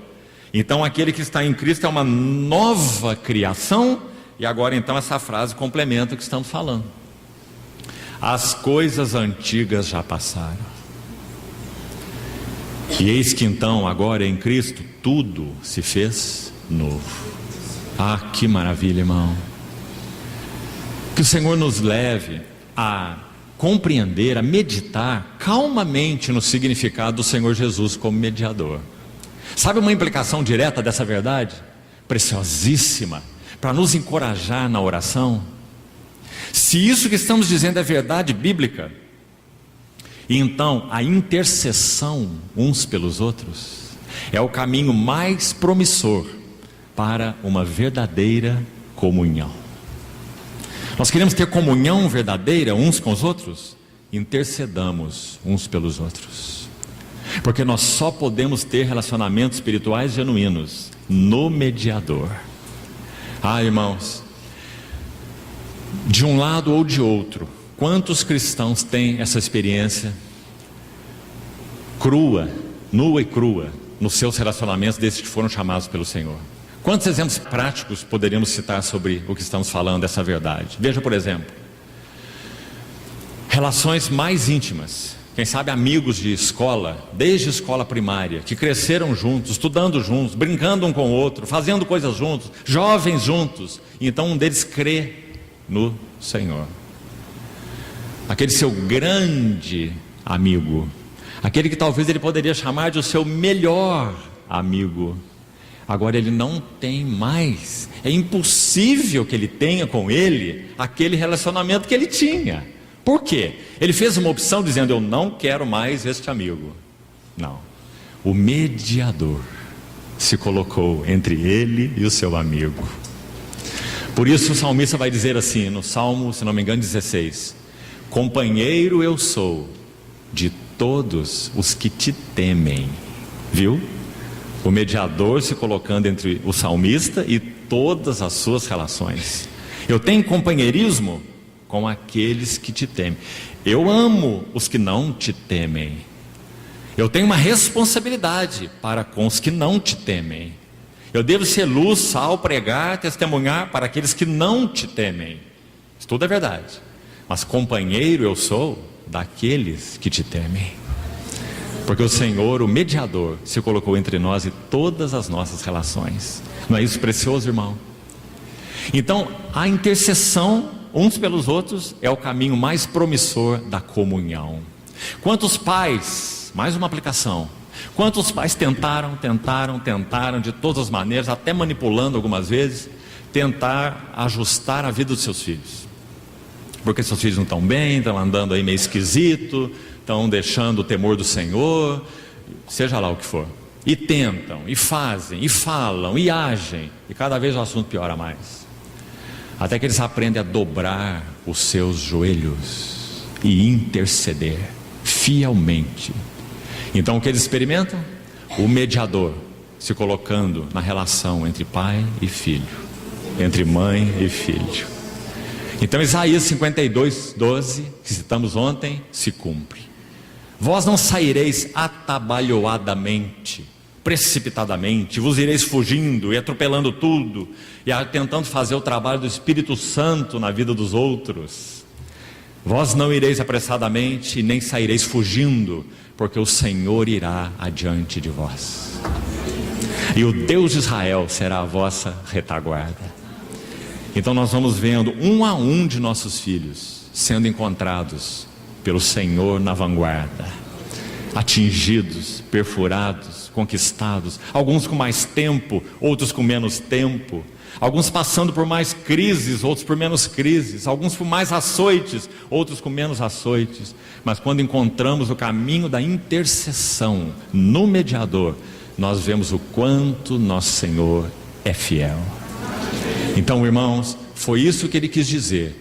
[SPEAKER 1] Então aquele que está em Cristo é uma nova criação. E agora então essa frase complementa o que estamos falando: as coisas antigas já passaram, e eis que então agora em Cristo tudo se fez novo. Ah, que maravilha, irmão! Que o Senhor nos leve a compreender, a meditar calmamente no significado do Senhor Jesus como mediador. Sabe uma implicação direta dessa verdade? Preciosíssima, para nos encorajar na oração. Se isso que estamos dizendo é verdade bíblica, então a intercessão uns pelos outros é o caminho mais promissor para uma verdadeira comunhão. Nós queremos ter comunhão verdadeira uns com os outros? Intercedamos uns pelos outros, porque nós só podemos ter relacionamentos espirituais genuínos no mediador. Ah, irmãos, de um lado ou de outro, quantos cristãos têm essa experiência crua, nua e crua, nos seus relacionamentos desses que foram chamados pelo Senhor? Quantos exemplos práticos poderíamos citar sobre o que estamos falando, dessa verdade? Veja, por exemplo, relações mais íntimas. Quem sabe amigos de escola, desde escola primária, que cresceram juntos, estudando juntos, brincando um com o outro, fazendo coisas juntos, jovens juntos. Então um deles crê no Senhor. Aquele seu grande amigo, aquele que talvez ele poderia chamar de o seu melhor amigo, agora ele não tem mais. É impossível que ele tenha com ele aquele relacionamento que ele tinha. Por quê? Ele fez uma opção dizendo: eu não quero mais este amigo. Não, o mediador se colocou entre ele e o seu amigo. Por isso o salmista vai dizer assim no Salmo, se não me engano, 16: companheiro eu sou de todos os que te temem. Viu? O mediador se colocando entre o salmista e todas as suas relações. Eu tenho companheirismo com aqueles que te temem. Eu amo os que não te temem. Eu tenho uma responsabilidade para com os que não te temem. Eu devo ser luz, sal, pregar, testemunhar para aqueles que não te temem. Isso tudo é verdade. Mas companheiro eu sou daqueles que te temem. Porque o Senhor, o mediador, se colocou entre nós e todas as nossas relações. Não é isso precioso, irmão? Então, a intercessão uns pelos outros é o caminho mais promissor da comunhão. Quantos pais, mais uma aplicação, quantos pais tentaram de todas as maneiras, até manipulando algumas vezes, tentar ajustar a vida dos seus filhos, porque seus filhos não estão bem, estão andando aí meio esquisito, estão deixando o temor do Senhor, seja lá o que for, e tentam, e fazem, e falam, e agem, e cada vez o assunto piora mais. até que eles aprendem a dobrar os seus joelhos e interceder fielmente. Então o que eles experimentam? O mediador se colocando na relação entre pai e filho, entre mãe e filho. Então Isaías 52:12, que citamos ontem, se cumpre. Vós não saireis atabalhoadamente, precipitadamente, vos ireis fugindo e atropelando tudo, e tentando fazer o trabalho do Espírito Santo na vida dos outros. Vós não ireis apressadamente e nem saireis fugindo, porque o Senhor irá adiante de vós, e o Deus de Israel será a vossa retaguarda. Então nós vamos vendo um a um de nossos filhos sendo encontrados pelo Senhor na vanguarda, atingidos, perfurados, conquistados, alguns com mais tempo, outros com menos tempo, alguns passando por mais crises, outros por menos crises, alguns por mais açoites, outros com menos açoites. Mas quando encontramos o caminho da intercessão no mediador, nós vemos o quanto nosso Senhor é fiel. Então, irmãos, foi isso que ele quis dizer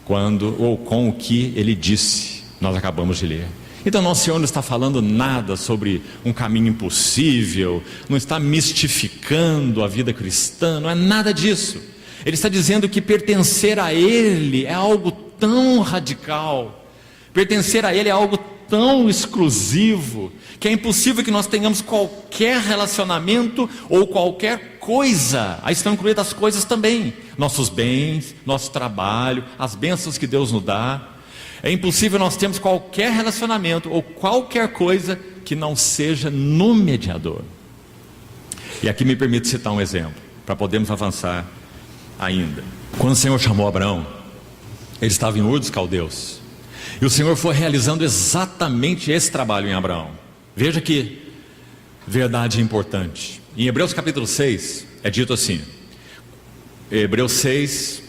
[SPEAKER 1] com o que ele disse, nós acabamos de ler. Então nosso Senhor não está falando nada sobre um caminho impossível, não está mistificando a vida cristã, não é nada disso. Ele está dizendo que pertencer a Ele é algo tão radical, pertencer a Ele é algo tão exclusivo, que é impossível que nós tenhamos qualquer relacionamento ou qualquer coisa, aí estão incluídas as coisas também, nossos bens, nosso trabalho, as bênçãos que Deus nos dá. É impossível nós termos qualquer relacionamento ou qualquer coisa que não seja no mediador. E aqui me permite citar um exemplo, para podermos avançar ainda. Quando o Senhor chamou Abraão, ele estava em Ur dos Caldeus, e o Senhor foi realizando exatamente esse trabalho em Abraão. Veja que verdade importante. Em Hebreus capítulo 6, é dito assim, Hebreus 6,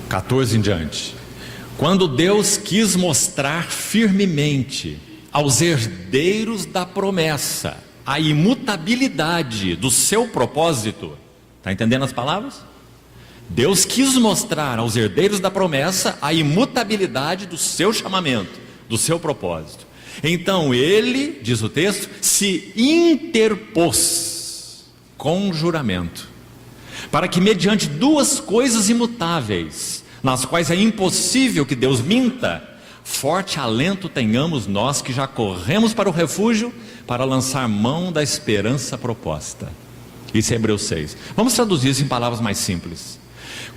[SPEAKER 1] 14 em diante: quando Deus quis mostrar firmemente aos herdeiros da promessa a imutabilidade do seu propósito, está entendendo as palavras? Deus quis mostrar aos herdeiros da promessa a imutabilidade do seu chamamento, do seu propósito. Então ele, diz o texto, se interpôs com juramento, para que mediante duas coisas imutáveis, nas quais é impossível que Deus minta, forte alento tenhamos nós que já corremos para o refúgio, para lançar mão da esperança proposta. Isso é Hebreus 6. Vamos traduzir isso em palavras mais simples.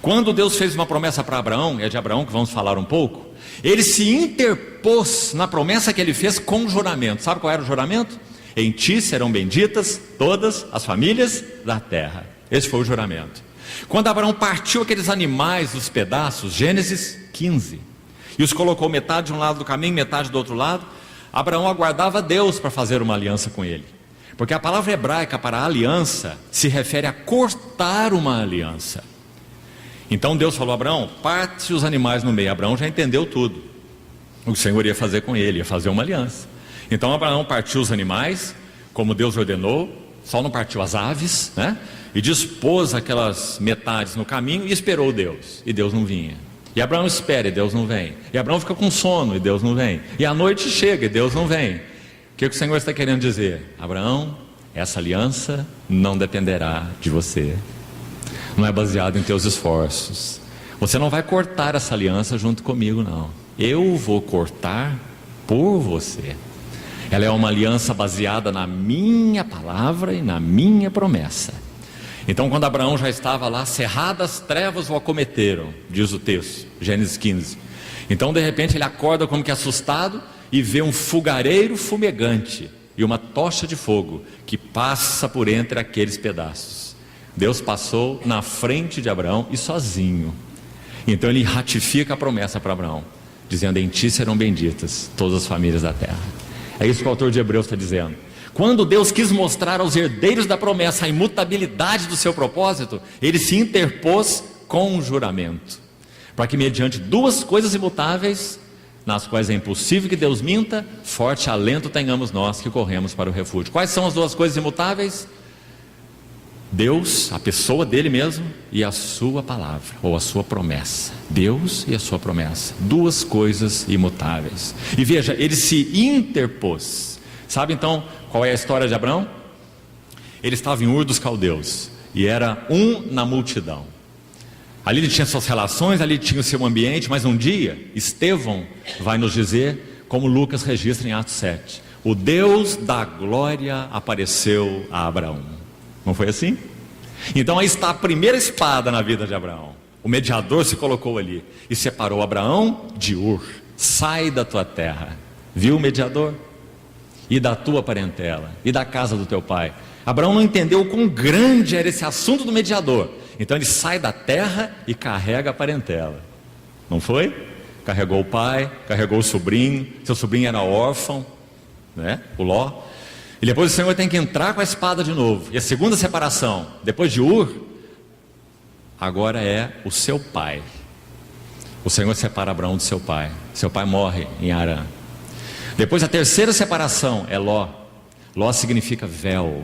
[SPEAKER 1] Quando Deus fez uma promessa para Abraão, é de Abraão que vamos falar um pouco, ele se interpôs na promessa que ele fez com juramento. Sabe qual era o juramento? Em ti serão benditas todas as famílias da terra. Esse foi o juramento. Quando Abraão partiu aqueles animais dos pedaços, Gênesis 15, e os colocou metade de um lado do caminho, metade do outro lado, Abraão aguardava Deus para fazer uma aliança com ele. Porque a palavra hebraica para aliança se refere a cortar uma aliança. Então Deus falou a Abraão, parte os animais no meio. Abraão já entendeu tudo, o que o Senhor ia fazer com ele, ia fazer uma aliança. Então Abraão partiu os animais, como Deus ordenou, só não partiu as aves, né? E dispôs aquelas metades no caminho e esperou Deus, e Deus não vinha. E Abraão espera e Deus não vem. E Abraão fica com sono e Deus não vem. E a noite chega e Deus não vem. O que o Senhor está querendo dizer? Abraão, essa aliança não dependerá de você, não é baseado em teus esforços. Você não vai cortar essa aliança junto comigo, não. Eu vou cortar por você. Ela é uma aliança baseada na minha palavra e na minha promessa. Então quando Abraão já estava lá, cerradas trevas o acometeram, diz o texto, Gênesis 15. Então de repente ele acorda como que assustado e vê um fogareiro fumegante e uma tocha de fogo que passa por entre aqueles pedaços. Deus passou na frente de Abraão e sozinho. Então ele ratifica a promessa para Abraão, dizendo, em ti serão benditas todas as famílias da terra. É isso que o autor de Hebreus está dizendo. Quando Deus quis mostrar aos herdeiros da promessa a imutabilidade do seu propósito, ele se interpôs com um juramento, para que mediante duas coisas imutáveis, nas quais é impossível que Deus minta, forte alento tenhamos nós que corremos para o refúgio. Quais são as duas coisas imutáveis? Deus, a pessoa dele mesmo, e a sua palavra, ou a sua promessa. Deus e a sua promessa, duas coisas imutáveis. E veja, ele se interpôs. Sabe então qual é a história de Abraão? Ele estava em Ur dos Caldeus, e era um na multidão. Ali ele tinha suas relações, ali tinha o seu ambiente, mas um dia, Estevão vai nos dizer, como Lucas registra em Atos 7, o Deus da glória apareceu a Abraão. Não foi assim? Então aí está a primeira espada na vida de Abraão. O mediador se colocou ali e separou Abraão de Ur. Sai da tua terra, viu o mediador? E da tua parentela, e da casa do teu pai. Abraão não entendeu o quão grande era esse assunto do mediador. Então ele sai da terra e carrega a parentela. Não foi? Carregou o pai, carregou o sobrinho. Seu sobrinho era órfão, né? O Ló. E depois o Senhor tem que entrar com a espada de novo. E a segunda separação, depois de Ur, agora é o seu pai. O Senhor separa Abraão do seu pai. Seu pai morre em Harã. Depois a terceira separação é Ló. Ló significa véu.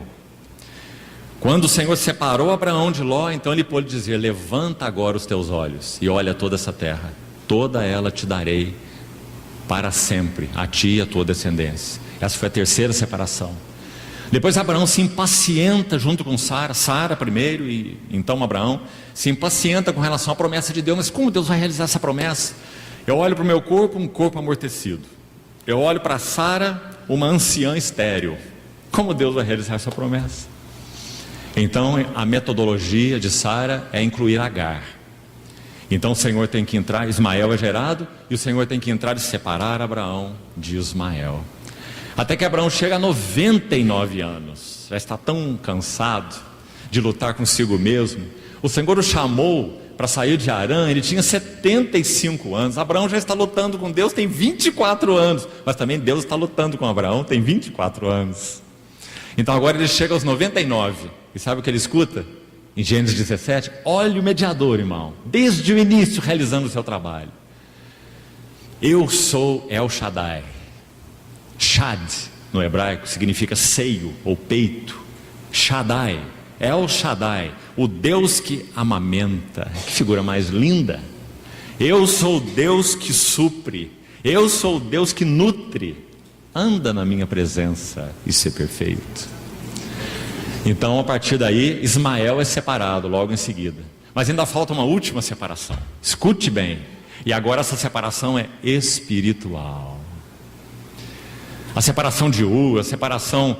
[SPEAKER 1] Quando o Senhor separou Abraão de Ló, então ele pôde dizer: levanta agora os teus olhos e olha toda essa terra. Toda ela te darei para sempre, a ti e a tua descendência. Essa foi a terceira separação. Depois Abraão se impacienta junto com Sara primeiro, e então Abraão se impacienta com relação à promessa de Deus. Mas como Deus vai realizar essa promessa? Eu olho para o meu corpo, um corpo amortecido. Eu olho para Sara, uma anciã estéril. Como Deus vai realizar essa promessa? Então a metodologia de Sara é incluir Agar. Então o Senhor tem que entrar, Ismael é gerado, e o Senhor tem que entrar e separar Abraão de Ismael. Até que Abraão chega a 99 anos, já está tão cansado de lutar consigo mesmo. O Senhor o chamou para sair de Harã, ele tinha 75 anos. Abraão já está lutando com Deus, tem 24 anos, mas também Deus está lutando com Abraão, tem 24 anos. Então agora ele chega aos 99, e sabe o que ele escuta? Em Gênesis 17, olha o mediador, irmão, desde o início realizando o seu trabalho. Eu sou El Shaddai. Shad, no hebraico, significa seio ou peito. Shaddai, El Shaddai, o Deus que amamenta. Que figura mais linda. Eu sou o Deus que supre. Eu sou o Deus que nutre. Anda na minha presença e ser perfeito. Então a partir daí Ismael é separado logo em seguida. Mas ainda falta uma última separação. Escute bem. E agora essa separação é espiritual. A separação de Ur, a separação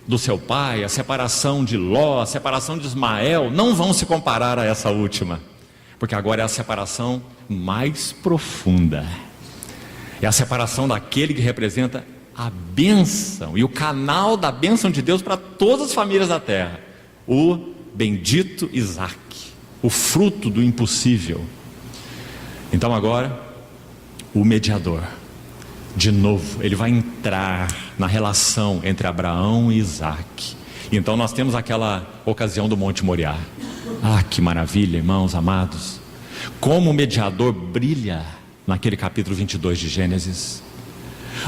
[SPEAKER 1] do seu pai, a separação de Ló, a separação de Ismael, não vão se comparar a essa última, porque agora é a separação mais profunda. É a separação daquele que representa a bênção e o canal da bênção de Deus para todas as famílias da terra. O bendito Isaac, o fruto do impossível. Então agora, o mediador. De novo, ele vai entrar na relação entre Abraão e Isaac. Então nós temos aquela ocasião do Monte Moriá. Ah, que maravilha, irmãos amados. Como o mediador brilha naquele capítulo 22 de Gênesis.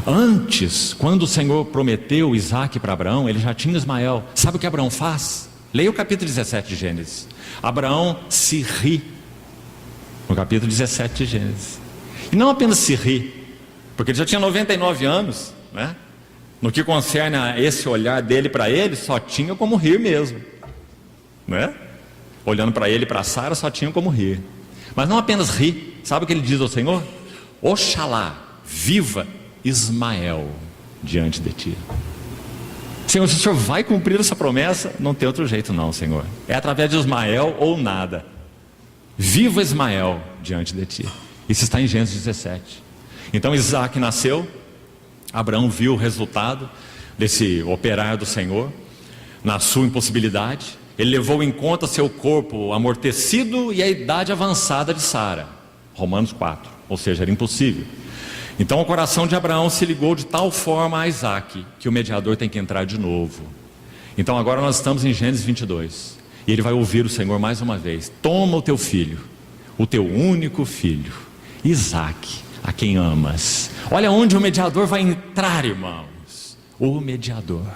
[SPEAKER 1] Antes, quando o Senhor prometeu Isaac para Abraão, ele já tinha Ismael. Sabe o que Abraão faz? Leia o capítulo 17 de Gênesis. Abraão se ri no capítulo 17 de Gênesis. E não apenas se ri, porque ele já tinha 99 anos, né? No que concerne a esse olhar dele para ele, só tinha como rir mesmo, né? Olhando para ele e para Sara, só tinha como rir. Mas não apenas rir, sabe o que ele diz ao Senhor? Oxalá, viva Ismael diante de ti. Senhor, se o Senhor vai cumprir essa promessa, não tem outro jeito não, Senhor. É através de Ismael ou nada. Viva Ismael diante de ti. Isso está em Gênesis 17. Então Isaac nasceu, Abraão viu o resultado desse operar do Senhor, na sua impossibilidade. Ele levou em conta seu corpo amortecido e a idade avançada de Sara, Romanos 4, ou seja, era impossível. Então o coração de Abraão se ligou de tal forma a Isaac, que o mediador tem que entrar de novo. Então agora nós estamos em Gênesis 22, e ele vai ouvir o Senhor mais uma vez: toma o teu filho, o teu único filho, Isaac, a quem amas. Olha onde o mediador vai entrar, irmãos. O mediador.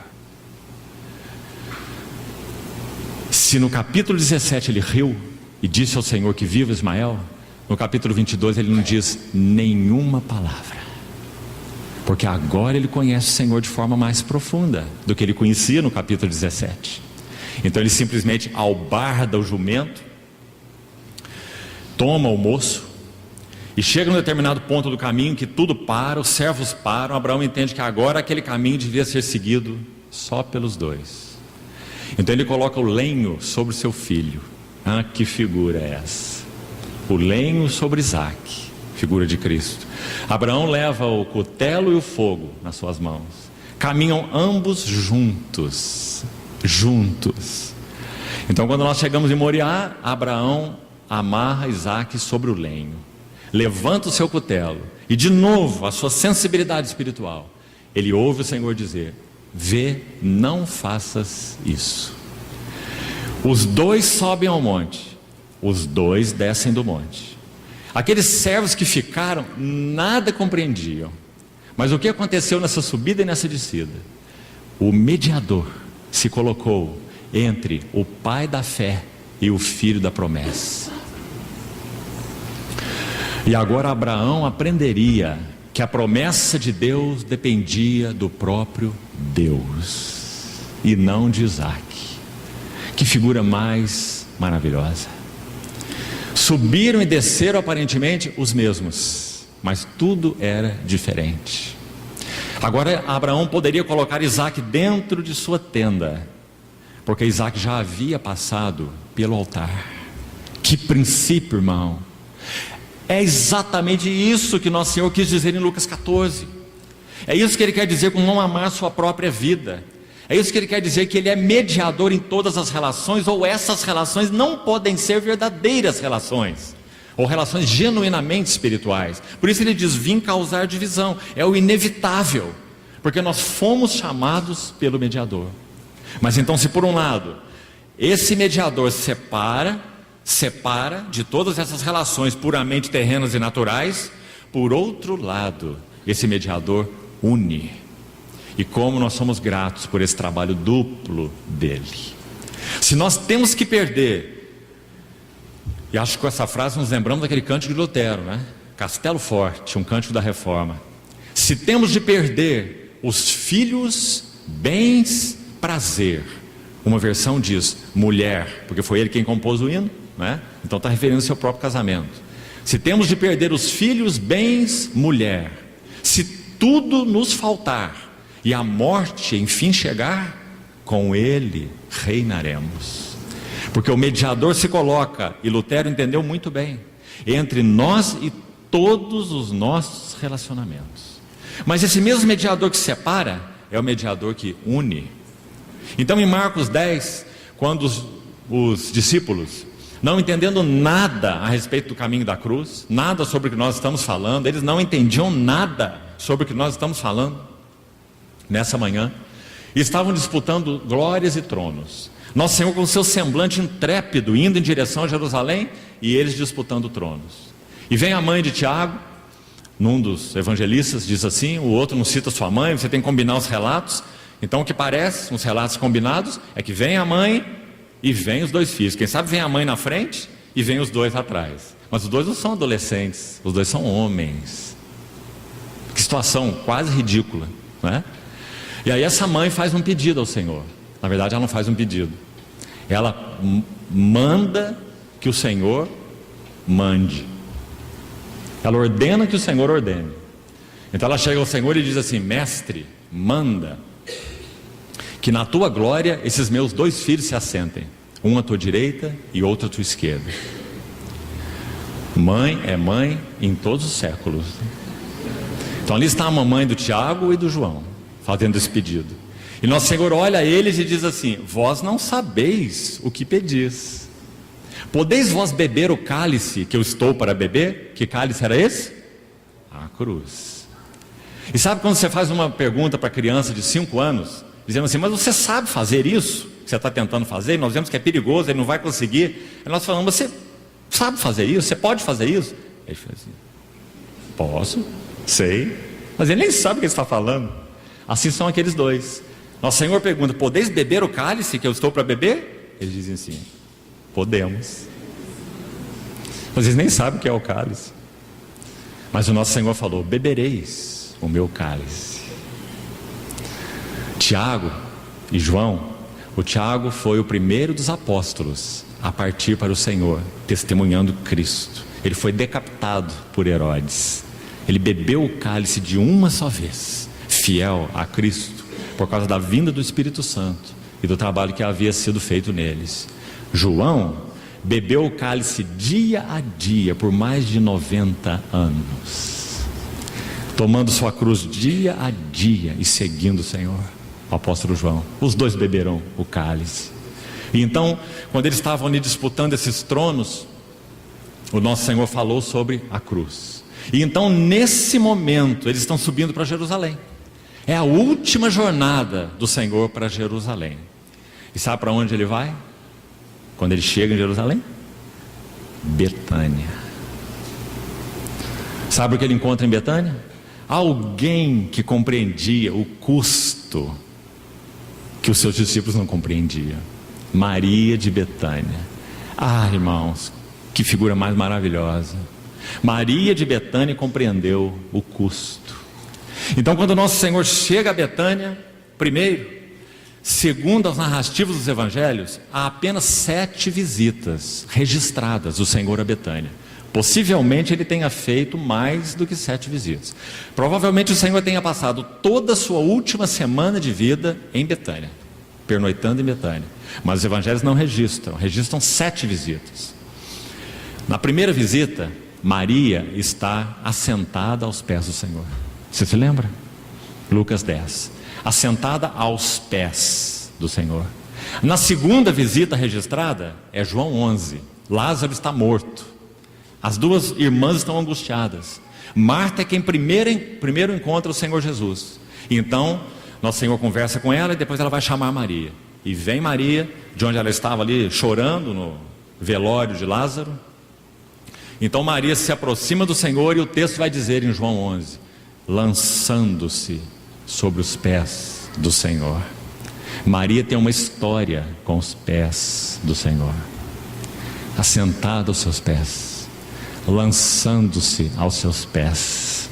[SPEAKER 1] Se no capítulo 17 ele riu e disse ao Senhor que viva Ismael, no capítulo 22 ele não diz nenhuma palavra, porque agora ele conhece o Senhor de forma mais profunda do que ele conhecia no capítulo 17. Então ele simplesmente albarda o jumento, toma o moço, e chega num determinado ponto do caminho que tudo para, os servos param. Abraão entende que agora aquele caminho devia ser seguido só pelos dois. Então ele coloca o lenho sobre o seu filho. Ah, que figura é essa? O lenho sobre Isaac, figura de Cristo. Abraão leva o cutelo e o fogo nas suas mãos. Caminham ambos juntos. Então quando nós chegamos em Moriá, Abraão amarra Isaac sobre o lenho, levanta o seu cutelo, e de novo a sua sensibilidade espiritual, ele ouve o Senhor dizer: vê, não faças isso. Os dois sobem ao monte, os dois descem do monte. Aqueles servos que ficaram nada compreendiam, mas o que aconteceu nessa subida e nessa descida? O mediador se colocou entre o pai da fé e o filho da promessa. E agora Abraão aprenderia que a promessa de Deus dependia do próprio Deus e não de Isaac. Que figura mais maravilhosa! Subiram e desceram aparentemente os mesmos, mas tudo era diferente. Agora Abraão poderia colocar Isaac dentro de sua tenda, porque Isaac já havia passado pelo altar. Que princípio, irmão! É exatamente isso que nosso Senhor quis dizer em Lucas 14. É isso que Ele quer dizer com não amar sua própria vida. É isso que Ele quer dizer, que Ele é mediador em todas as relações, ou essas relações não podem ser verdadeiras relações, ou relações genuinamente espirituais. Por isso Ele diz: vim causar divisão. É o inevitável, porque nós fomos chamados pelo mediador. Mas então, se por um lado esse mediador separa de todas essas relações puramente terrenas e naturais, por outro lado, esse mediador une. E como nós somos gratos por esse trabalho duplo dele. Se nós temos que perder, e acho que com essa frase nos lembramos daquele cântico de Lutero, né? Castelo Forte, um cântico da Reforma. Se temos de perder os filhos, bens, prazer. Uma versão diz mulher, porque foi ele quem compôs o hino, né? Então está referindo ao seu próprio casamento. Se temos de perder os filhos, bens, mulher, se tudo nos faltar e a morte enfim chegar, com ele reinaremos. Porque o mediador se coloca, e Lutero entendeu muito bem, entre nós e todos os nossos relacionamentos. Mas esse mesmo mediador que separa é o mediador que une. Então em Marcos 10, quando os discípulos, não entendendo nada a respeito do caminho da cruz, nada sobre o que nós estamos falando, eles não entendiam nada sobre o que nós estamos falando nessa manhã, e estavam disputando glórias e tronos. Nosso Senhor com seu semblante intrépido, indo em direção a Jerusalém, e eles disputando tronos. E vem a mãe de Tiago, num dos evangelistas diz assim, o outro não cita sua mãe, você tem que combinar os relatos. Então o que parece, uns relatos combinados, é que vem a mãe e vem os dois filhos. Quem sabe vem a mãe na frente e vem os dois atrás. Mas os dois não são adolescentes, os dois são homens. Que situação quase ridícula, não é? E aí essa mãe faz um pedido ao Senhor. Na verdade ela não faz um pedido, ela manda que o Senhor mande. Ela ordena que o Senhor ordene. Então ela chega ao Senhor e diz assim: mestre, manda que na tua glória esses meus dois filhos se assentem, um à tua direita e outro à tua esquerda. Mãe é mãe em todos os séculos. Então ali está a mamãe do Tiago e do João fazendo esse pedido. E nosso Senhor olha a eles e diz assim: vós não sabeis o que pedis. Podeis vós beber o cálice que eu estou para beber? Que cálice era esse? A cruz. E sabe quando você faz uma pergunta para a criança de 5 anos, dizendo assim: mas você sabe fazer isso que você está tentando fazer? E nós vemos que é perigoso, ele não vai conseguir. E nós falamos: você sabe fazer isso? Você pode fazer isso? Ele fala assim: posso, sei. Mas ele nem sabe o que ele está falando. Assim são aqueles dois. Nosso Senhor pergunta: podeis beber o cálice que eu estou para beber? Eles dizem assim: podemos. Vocês nem sabem o que é o cálice. Mas o nosso Senhor falou: bebereis o meu cálice. Tiago e João, o Tiago foi o primeiro dos apóstolos a partir para o Senhor, testemunhando Cristo. Ele foi decapitado por Herodes. Ele bebeu o cálice de uma só vez, fiel a Cristo, por causa da vinda do Espírito Santo e do trabalho que havia sido feito neles. João bebeu o cálice dia a dia por mais de 90 anos, tomando sua cruz dia a dia e seguindo o Senhor. O apóstolo João, os dois beberam o cálice. E então, quando eles estavam ali disputando esses tronos, o nosso Senhor falou sobre a cruz. E então, nesse momento, eles estão subindo para Jerusalém. É a última jornada do Senhor para Jerusalém. E sabe para onde ele vai? Quando ele chega em Jerusalém? Betânia. Sabe o que ele encontra em Betânia? Alguém que compreendia o custo que os seus discípulos não compreendiam. Maria de Betânia. Ah, irmãos, que figura mais maravilhosa. Maria de Betânia compreendeu o custo. Então, quando o nosso Senhor chega a Betânia, primeiro, segundo as narrativas dos evangelhos, há apenas 7 visitas registradas do Senhor a Betânia. Possivelmente ele tenha feito mais do que 7 visitas. Provavelmente o Senhor tenha passado toda a sua última semana de vida em Betânia, pernoitando em Betânia. Mas os evangelhos não registram 7 visitas. Na primeira visita, Maria está assentada aos pés do Senhor. Você se lembra? Lucas 10. Assentada aos pés do Senhor. Na segunda visita registrada, é João 11. Lázaro está morto. As duas irmãs estão angustiadas. Marta é quem primeiro encontra o Senhor Jesus. Então, nosso Senhor conversa com ela e depois ela vai chamar Maria. E vem Maria, de onde ela estava ali chorando no velório de Lázaro. Então Maria se aproxima do Senhor e o texto vai dizer em João 11: lançando-se sobre os pés do Senhor. Maria tem uma história com os pés do Senhor. Assentada aos seus pés, lançando-se aos seus pés,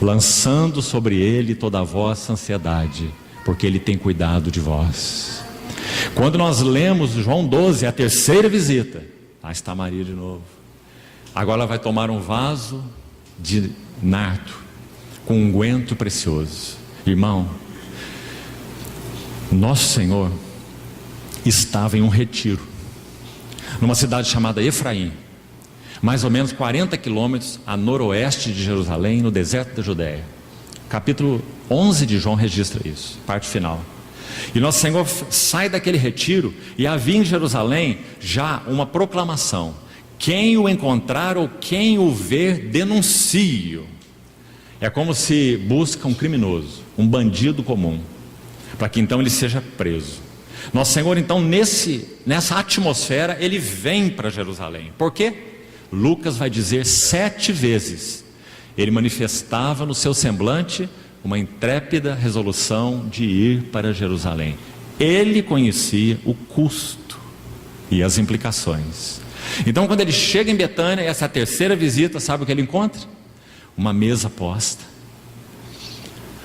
[SPEAKER 1] lançando sobre ele toda a vossa ansiedade, porque ele tem cuidado de vós. Quando nós lemos João 12, a terceira visita, lá está Maria de novo. Agora ela vai tomar um vaso de nardo com um unguento precioso. Irmão, nosso Senhor estava em um retiro numa cidade chamada Efraim, mais ou menos 40 quilômetros a noroeste de Jerusalém, no deserto da Judéia. Capítulo 11 de João registra isso, parte final. E nosso Senhor sai daquele retiro e havia em Jerusalém já uma proclamação: quem o encontrar ou quem o ver, denuncie-o. É como se busca um criminoso, um bandido comum, para que então ele seja preso. Nosso Senhor então nessa atmosfera ele vem para Jerusalém. Por quê? Lucas vai dizer 7 vezes ele manifestava no seu semblante uma intrépida resolução de ir para Jerusalém. Ele conhecia o custo e as implicações. Então quando ele chega em Betânia, essa é a terceira visita, sabe o que ele encontra? Uma mesa posta.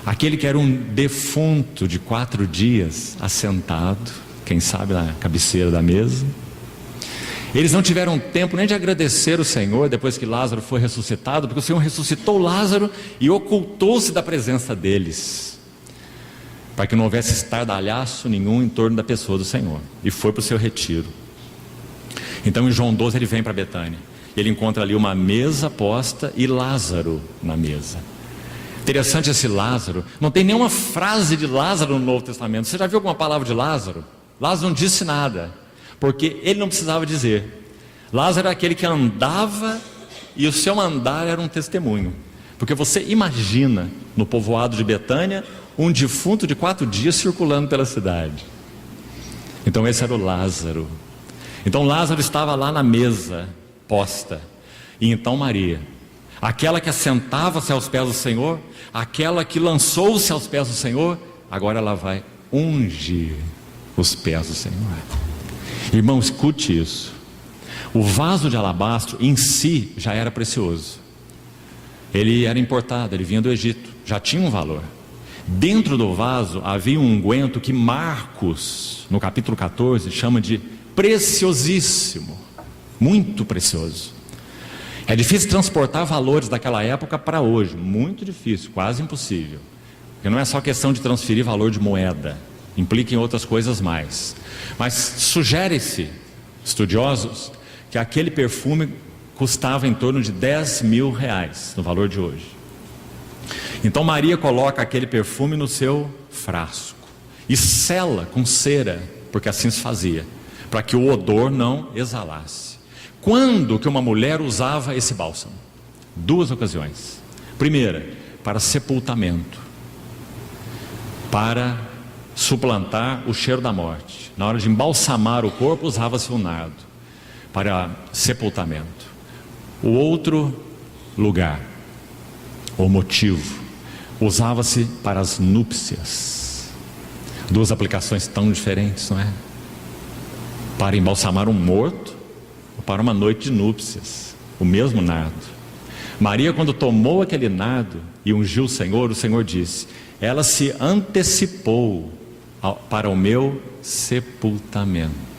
[SPEAKER 1] Aquele que era um defunto de 4 dias assentado, quem sabe na cabeceira da mesa. Eles não tiveram tempo nem de agradecer o Senhor depois que Lázaro foi ressuscitado, porque o Senhor ressuscitou Lázaro e ocultou-se da presença deles, para que não houvesse estardalhaço nenhum em torno da pessoa do Senhor, e foi para o seu retiro. Então em João 12 ele vem para Betânia, ele encontra ali uma mesa posta e Lázaro na mesa. Interessante esse Lázaro, não tem nenhuma frase de Lázaro no Novo Testamento. Você já viu alguma palavra de Lázaro? Lázaro não disse nada, porque ele não precisava dizer. Lázaro era aquele que andava e o seu andar era um testemunho. Porque você imagina no povoado de Betânia um defunto de 4 dias circulando pela cidade. Então esse era o Lázaro. Então Lázaro estava lá na mesa posta. E então Maria, aquela que assentava-se aos pés do Senhor, aquela que lançou-se aos pés do Senhor, agora ela vai ungir os pés do Senhor. Irmão, escute isso. O vaso de alabastro em si já era precioso. Ele era importado, ele vinha do Egito, já tinha um valor. Dentro do vaso havia um unguento que Marcos, no capítulo 14, chama de preciosíssimo, muito precioso. É difícil transportar valores daquela época para hoje, muito difícil, quase impossível. Porque não é só questão de transferir valor de moeda, implica em outras coisas mais. Mas sugere-se, estudiosos, que aquele perfume custava em torno de 10 mil reais, no valor de hoje. Então Maria coloca aquele perfume no seu frasco e sela com cera, porque assim se fazia, para que o odor não exalasse. Quando que uma mulher usava esse bálsamo? 2 ocasiões. Primeira, para sepultamento, para suplantar o cheiro da morte. Na hora de embalsamar o corpo, usava-se o nardo para sepultamento. O outro lugar, o motivo, usava-se para as núpcias. 2 aplicações tão diferentes, não é? Para embalsamar um morto ou para uma noite de núpcias, o mesmo nardo. Maria, quando tomou aquele nardo e ungiu o Senhor disse: ela se antecipou para o meu sepultamento.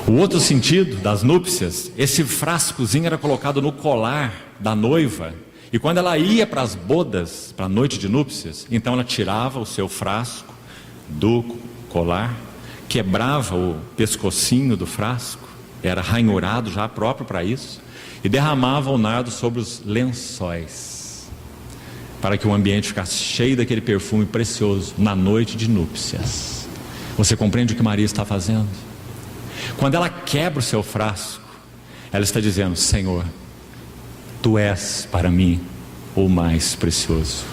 [SPEAKER 1] O outro sentido das núpcias, esse frascozinho era colocado no colar da noiva, e quando ela ia para as bodas, para a noite de núpcias, então ela tirava o seu frasco do colar, quebrava o pescocinho do frasco, era ranhurado já próprio para isso, e derramava o nardo sobre os lençóis, para que o ambiente ficasse cheio daquele perfume precioso na noite de núpcias. Você compreende o que Maria está fazendo? Quando ela quebra o seu frasco, ela está dizendo: Senhor, Tu és para mim o mais precioso.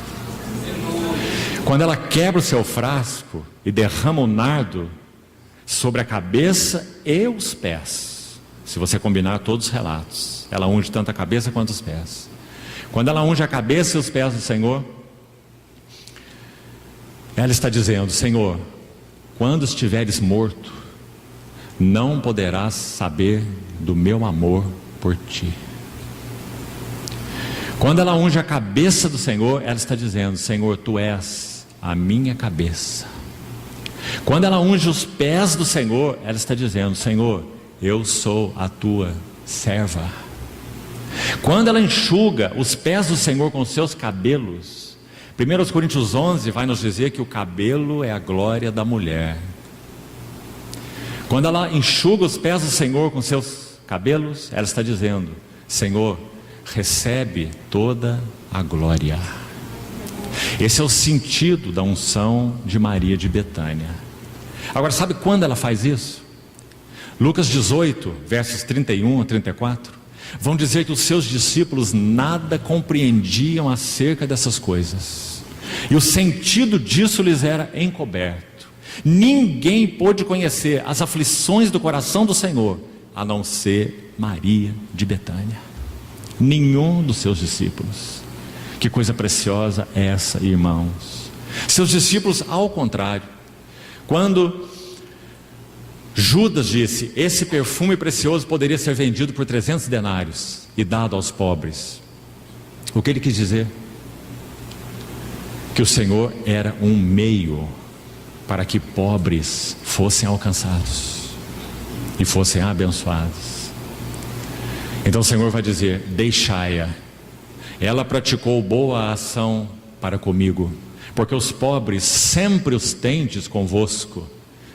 [SPEAKER 1] Quando ela quebra o seu frasco e derrama o nardo sobre a cabeça e os pés, se você combinar todos os relatos, ela unge tanto a cabeça quanto os pés. Quando ela unge a cabeça e os pés do Senhor, ela está dizendo: Senhor, quando estiveres morto, não poderás saber do meu amor por Ti. Quando ela unge a cabeça do Senhor, ela está dizendo: Senhor, Tu és a minha cabeça. Quando ela unge os pés do Senhor, ela está dizendo: Senhor, eu sou a Tua serva. Quando ela enxuga os pés do Senhor com os seus cabelos, 1 Coríntios 11 vai nos dizer que o cabelo é a glória da mulher. Quando ela enxuga os pés do Senhor com seus cabelos, ela está dizendo: Senhor, recebe toda a glória. Esse é o sentido da unção de Maria de Betânia. Agora, sabe quando ela faz isso? Lucas 18, versos 31 a 34, vão dizer que os seus discípulos nada compreendiam acerca dessas coisas, e o sentido disso lhes era encoberto. Ninguém pôde conhecer as aflições do coração do Senhor, a não ser Maria de Betânia. Nenhum dos seus discípulos. Que coisa preciosa é essa, irmãos. Seus discípulos, ao contrário, quando Judas disse: esse perfume precioso poderia ser vendido por 300 denários e dado aos pobres, o que ele quis dizer? Que o Senhor era um meio para que pobres fossem alcançados e fossem abençoados. Então o Senhor vai dizer: deixai-a, ela praticou boa ação para comigo, porque os pobres sempre os tendes convosco,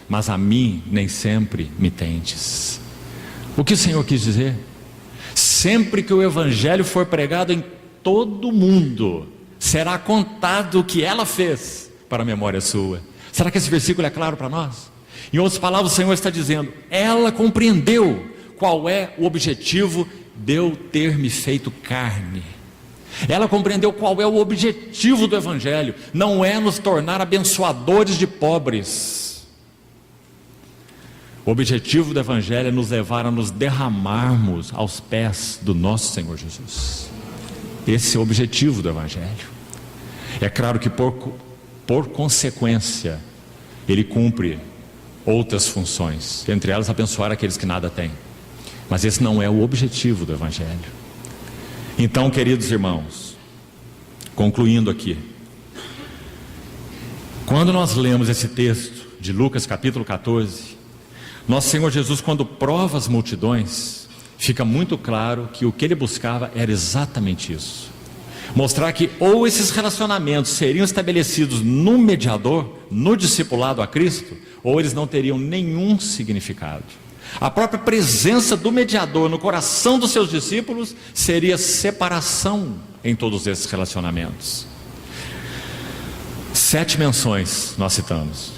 [SPEAKER 1] mas a mim nem sempre me tendes. O que o Senhor quis dizer? Sempre que o Evangelho for pregado em todo o mundo, será contado o que ela fez para a memória sua. Será que esse versículo é claro para nós? Em outras palavras, o Senhor está dizendo: ela compreendeu qual é o objetivo de eu ter me feito carne. Ela compreendeu qual é o objetivo do Evangelho. Não é nos tornar abençoadores de pobres. O objetivo do Evangelho é nos levar a nos derramarmos aos pés do nosso Senhor Jesus. Esse é o objetivo do Evangelho. É claro que por consequência, ele cumpre outras funções, entre elas abençoar aqueles que nada têm. Mas esse não é o objetivo do Evangelho. Então, queridos irmãos, concluindo aqui, quando nós lemos esse texto de Lucas capítulo 14, nosso Senhor Jesus, quando prova as multidões, fica muito claro que o que ele buscava era exatamente isso: mostrar que ou esses relacionamentos seriam estabelecidos no mediador, no discipulado a Cristo, ou eles não teriam nenhum significado. A própria presença do mediador no coração dos seus discípulos seria separação em todos esses relacionamentos. 7 menções nós citamos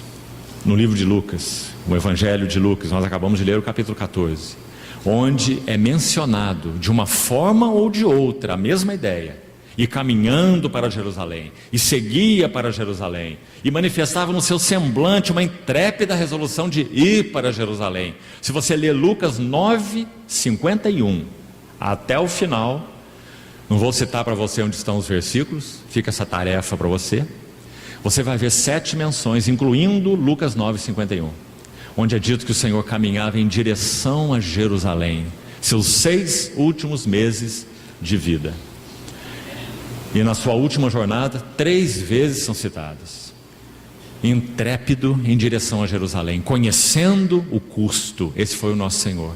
[SPEAKER 1] no livro de Lucas, o Evangelho de Lucas. Nós acabamos de ler o capítulo 14, onde é mencionado de uma forma ou de outra a mesma ideia: e caminhando para Jerusalém, e seguia para Jerusalém, e manifestava no seu semblante uma intrépida resolução de ir para Jerusalém. Se você ler Lucas 9:51 até o final, não vou citar para você onde estão os versículos, fica essa tarefa para você. Você vai ver 7 menções, incluindo Lucas 9:51, onde é dito que o Senhor caminhava em direção a Jerusalém, seus 6 últimos meses de vida. E na sua última jornada, 3 vezes são citadas: intrépido em direção a Jerusalém, conhecendo o custo. Esse foi o nosso Senhor.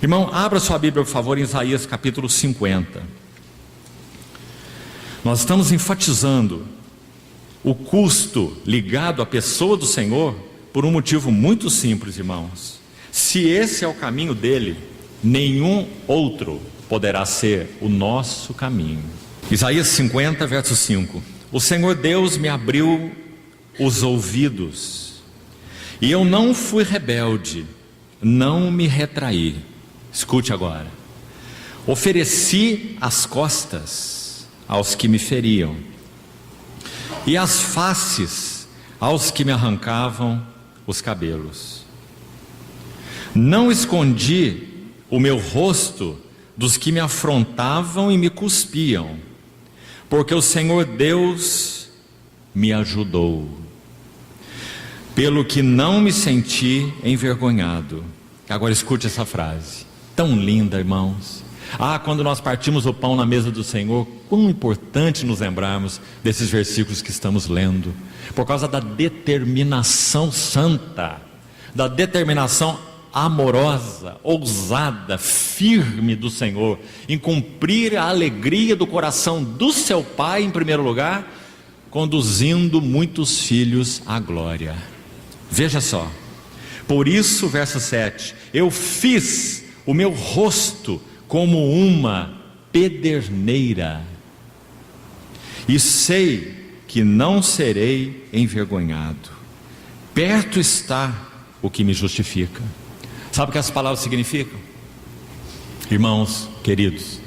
[SPEAKER 1] Irmão, abra sua Bíblia, por favor, em Isaías capítulo 50. Nós estamos enfatizando o custo ligado à pessoa do Senhor por um motivo muito simples, irmãos. Se esse é o caminho dele, nenhum outro poderá ser o nosso caminho. Isaías 50, verso 5: o Senhor Deus me abriu os ouvidos, e eu não fui rebelde, não me retraí. Escute agora: ofereci as costas aos que me feriam, e as faces aos que me arrancavam os cabelos. Não escondi o meu rosto dos que me afrontavam e me cuspiam, porque o Senhor Deus me ajudou, pelo que não me senti envergonhado. Agora escute essa frase, tão linda, irmãos. Quando nós partimos o pão na mesa do Senhor, quão importante nos lembrarmos desses versículos que estamos lendo, por causa da determinação santa, da determinação amorosa, ousada, firme do Senhor em cumprir a alegria do coração do seu Pai em primeiro lugar, conduzindo muitos filhos à glória. Veja só: por isso, verso 7, eu fiz o meu rosto como uma pederneira, e sei que não serei envergonhado. Perto está o que me justifica. Sabe o que essas palavras significam? Irmãos queridos,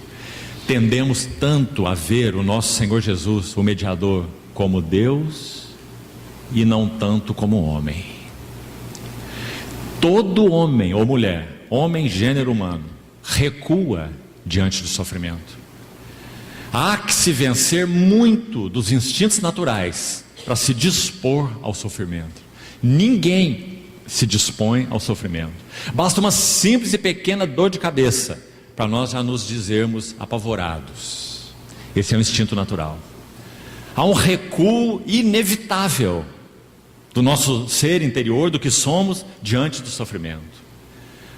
[SPEAKER 1] tendemos tanto a ver o nosso Senhor Jesus, o mediador, como Deus e não tanto como homem. Todo homem ou mulher, homem, gênero humano, recua diante do sofrimento. Há que se vencer muito dos instintos naturais para se dispor ao sofrimento. Ninguém se dispõe ao sofrimento. Basta uma simples e pequena dor de cabeça para nós já nos dizermos apavorados. Esse é um instinto natural. Há um recuo inevitável do nosso ser interior, do que somos, diante do sofrimento.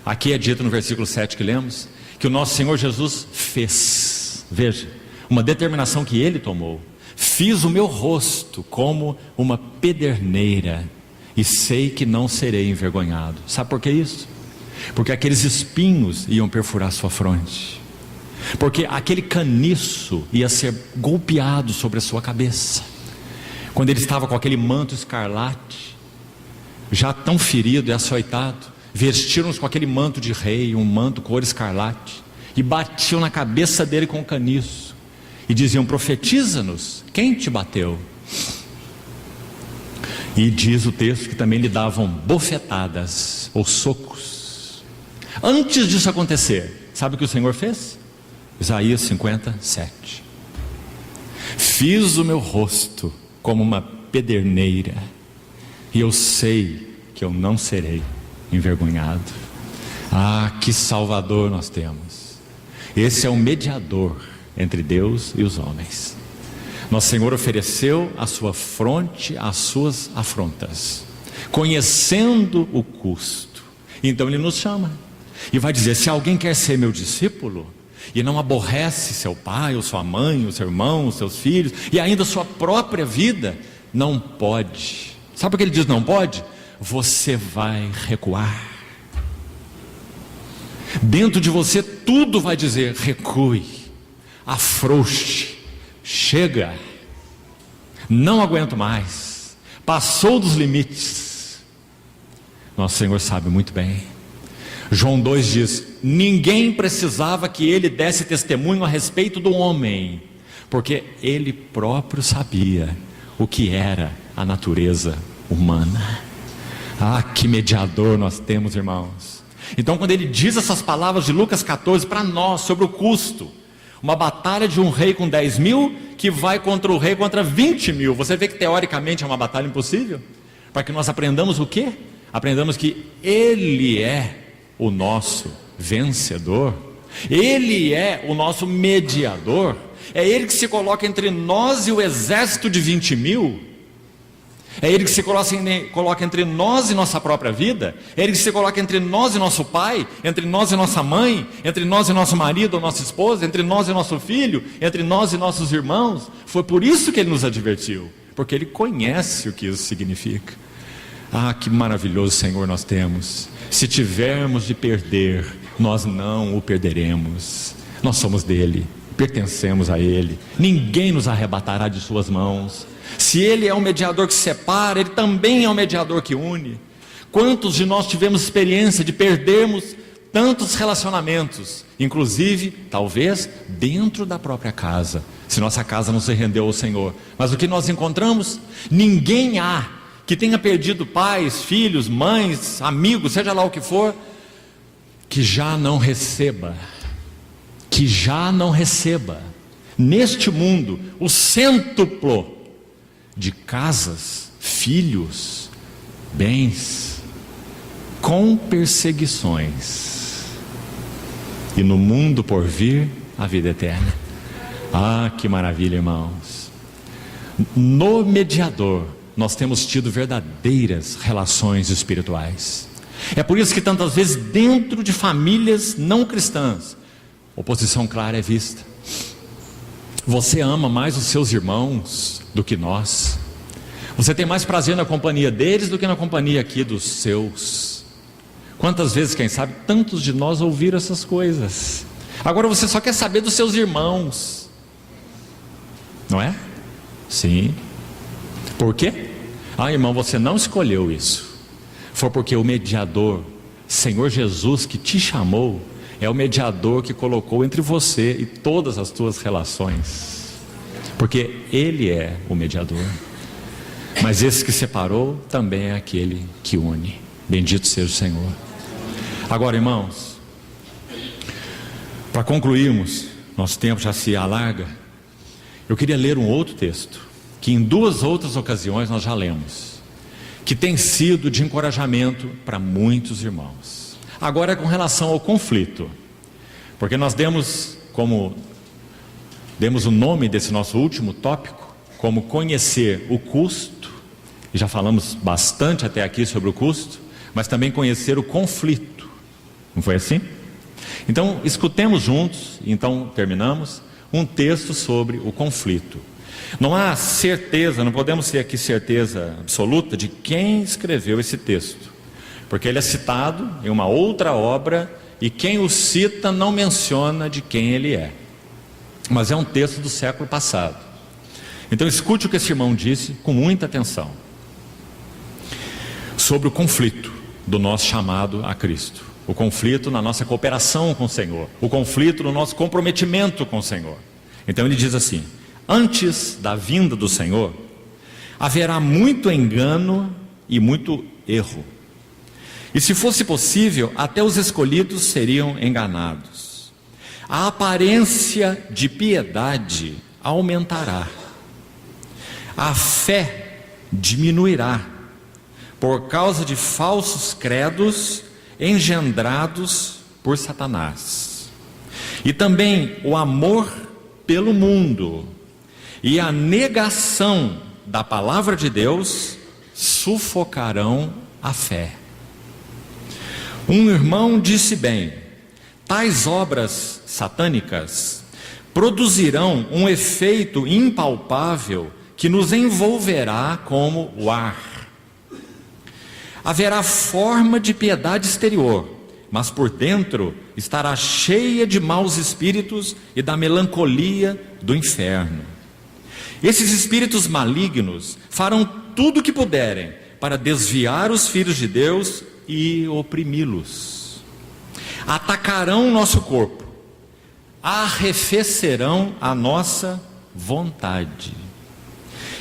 [SPEAKER 1] Aqui é dito no versículo 7 que lemos, que o nosso Senhor Jesus fez, veja, uma determinação que Ele tomou: fiz o meu rosto como uma pederneira, e sei que não serei envergonhado. Sabe por que isso? Porque aqueles espinhos iam perfurar sua fronte, porque aquele caniço ia ser golpeado sobre a sua cabeça. Quando ele estava com aquele manto escarlate, já tão ferido e açoitado, vestiram-nos com aquele manto de rei, um manto cor escarlate, e batiam na cabeça dele com o caniço, e diziam: profetiza-nos, quem te bateu? E diz o texto que também lhe davam bofetadas ou socos. Antes disso acontecer, sabe o que o Senhor fez? Isaías 57: fiz o meu rosto como uma pederneira, e eu sei que eu não serei envergonhado. Ah, que Salvador nós temos! Esse é o mediador entre Deus e os homens. Nosso Senhor ofereceu a sua fronte às suas afrontas, conhecendo o custo. Então Ele nos chama e vai dizer: se alguém quer ser meu discípulo e não aborrece seu pai, ou sua mãe, o seu irmão, os seus filhos, e ainda a sua própria vida, não pode. Sabe por que Ele diz não pode? Você vai recuar. Dentro de você tudo vai dizer: recue, afrouxe, chega, não aguento mais, passou dos limites. Nosso Senhor sabe muito bem. João 2 diz: ninguém precisava que Ele desse testemunho a respeito do homem, porque Ele próprio sabia o que era a natureza humana. Ah, que mediador nós temos, irmãos. Então, quando Ele diz essas palavras de Lucas 14 para nós sobre o custo, uma batalha de um rei com 10 mil que vai contra o rei contra 20 mil. Você vê que teoricamente é uma batalha impossível? Para que nós aprendamos o quê? Aprendamos que Ele é o nosso vencedor. Ele é o nosso mediador. É Ele que se coloca entre nós e o exército de 20 mil. É Ele que se coloca entre nós e nossa própria vida. É Ele que se coloca entre nós e nosso pai, entre nós e nossa mãe, entre nós e nosso marido ou nossa esposa, entre nós e nosso filho, entre nós e nossos irmãos. Foi por isso que Ele nos advertiu, porque Ele conhece o que isso significa. Ah, que maravilhoso Senhor nós temos. Se tivermos de perder, nós não o perderemos. Nós somos dele, pertencemos a Ele. Ninguém nos arrebatará de suas mãos. Se Ele é um mediador que separa, Ele também é um mediador que une. Quantos de nós tivemos experiência de perdermos tantos relacionamentos, inclusive, talvez, dentro da própria casa, se nossa casa não se rendeu ao Senhor. Mas o que nós encontramos? Ninguém há que tenha perdido pais, filhos, mães, amigos, seja lá o que for, que já não receba neste mundo o cêntuplo de casas, filhos, bens, com perseguições, e no mundo por vir a vida eterna. Ah, que maravilha, irmãos. No mediador nós temos tido verdadeiras relações espirituais. É por isso que tantas vezes dentro de famílias não cristãs, oposição clara é vista. Você ama mais os seus irmãos do que nós. Você tem mais prazer na companhia deles do que na companhia aqui dos seus. Quantas vezes, quem sabe, tantos de nós ouviram essas coisas. Agora você só quer saber dos seus irmãos, não é? Sim. Por quê? Ah, irmão, você não escolheu isso. Foi porque o mediador, Senhor Jesus, que te chamou, é o mediador que colocou entre você e todas as tuas relações, porque Ele é o mediador. Mas esse que separou também é aquele que une. Bendito seja o Senhor. Agora, irmãos, para concluirmos, nosso tempo já se alarga, eu queria ler um outro texto, que em 2 outras ocasiões nós já lemos, que tem sido de encorajamento para muitos irmãos. Agora é com relação ao conflito, porque nós demos o nome desse nosso último tópico, como conhecer o custo, e já falamos bastante até aqui sobre o custo, mas também conhecer o conflito, não foi assim? Então escutemos juntos, então terminamos, um texto sobre o conflito. Não há certeza, não podemos ter aqui certeza absoluta de quem escreveu esse texto, porque ele é citado em uma outra obra e quem o cita não menciona de quem ele é, mas é um texto do século passado. Então escute o que esse irmão disse com muita atenção sobre o conflito do nosso chamado a Cristo, o conflito na nossa cooperação com o Senhor, o conflito no nosso comprometimento com o Senhor. Então ele diz assim: antes da vinda do Senhor haverá muito engano e muito erro, e se fosse possível, até os escolhidos seriam enganados. A aparência de piedade aumentará, a fé diminuirá, por causa de falsos credos engendrados por Satanás. E também o amor pelo mundo e a negação da palavra de Deus sufocarão a fé. Um irmão disse bem: tais obras satânicas produzirão um efeito impalpável que nos envolverá como o ar. Haverá forma de piedade exterior, mas por dentro estará cheia de maus espíritos e da melancolia do inferno. Esses espíritos malignos farão tudo o que puderem para desviar os filhos de Deus e oprimi-los. Atacarão nosso corpo, arrefecerão a nossa vontade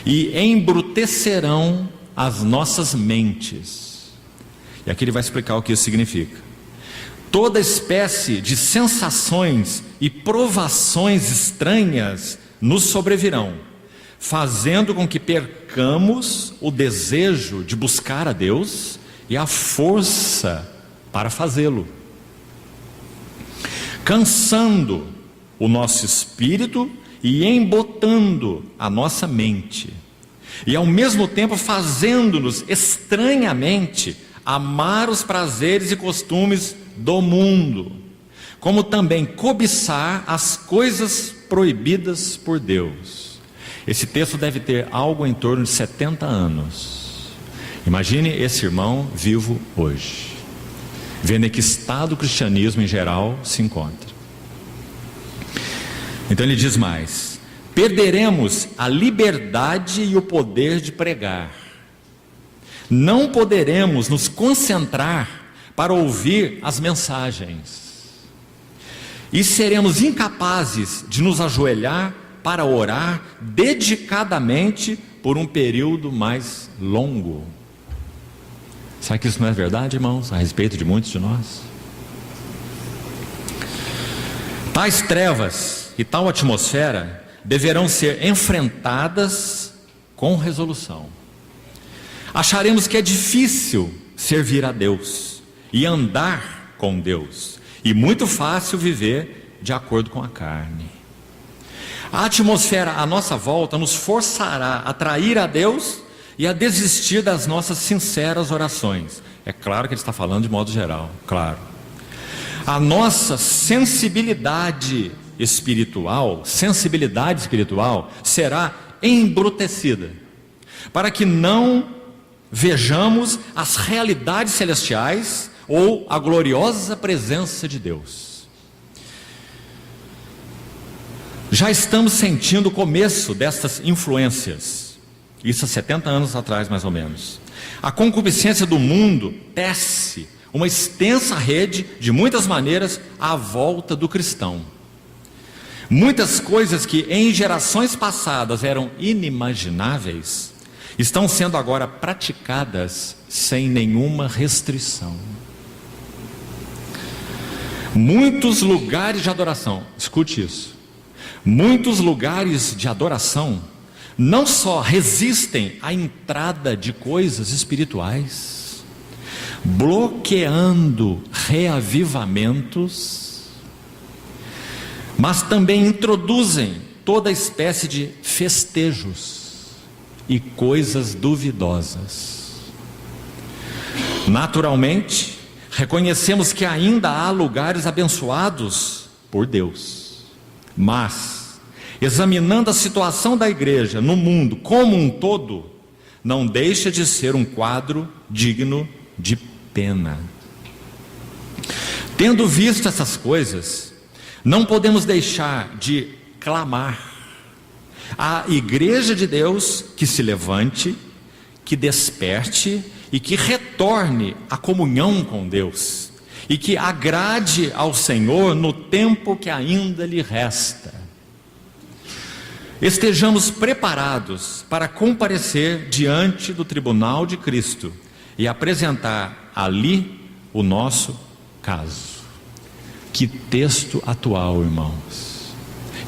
[SPEAKER 1] e embrutecerão as nossas mentes. E aqui ele vai explicar o que isso significa. Toda espécie de sensações e provações estranhas nos sobrevirão, fazendo com que percamos o desejo de buscar a Deus e a força para fazê-lo, cansando o nosso espírito e embotando a nossa mente, e ao mesmo tempo fazendo-nos estranhamente amar os prazeres e costumes do mundo, como também cobiçar as coisas proibidas por Deus. Esse texto deve ter algo em torno de 70 anos. Imagine esse irmão vivo hoje, vendo em que estado o cristianismo em geral se encontra. Então ele diz mais: perderemos a liberdade e o poder de pregar. Não poderemos nos concentrar para ouvir as mensagens. E seremos incapazes de nos ajoelhar para orar dedicadamente por um período mais longo. Será que isso não é verdade, irmãos, a respeito de muitos de nós? Tais trevas e tal atmosfera deverão ser enfrentadas com resolução. Acharemos que é difícil servir a Deus e andar com Deus, e muito fácil viver de acordo com a carne. A atmosfera à nossa volta nos forçará a trair a Deus e a desistir das nossas sinceras orações. É claro que ele está falando de modo geral, claro. A nossa sensibilidade espiritual será embrutecida, para que não vejamos as realidades celestiais ou a gloriosa presença de Deus. Já estamos sentindo o começo destas influências, isso há 70 anos atrás mais ou menos. A concupiscência do mundo tece uma extensa rede de muitas maneiras à volta do cristão. Muitas coisas que em gerações passadas eram inimagináveis estão sendo agora praticadas sem nenhuma restrição. Muitos lugares de adoração, escute isso, muitos lugares de adoração não só resistem à entrada de coisas espirituais, bloqueando reavivamentos, mas também introduzem toda espécie de festejos e coisas duvidosas. Naturalmente, reconhecemos que ainda há lugares abençoados por Deus, mas, examinando a situação da igreja no mundo como um todo, não deixa de ser um quadro digno de pena. Tendo visto essas coisas, não podemos deixar de clamar à igreja de Deus que se levante, que desperte e que retorne à comunhão com Deus, e que agrade ao Senhor no tempo que ainda lhe resta. Estejamos preparados para comparecer diante do tribunal de Cristo e apresentar ali o nosso caso. Que texto atual, irmãos,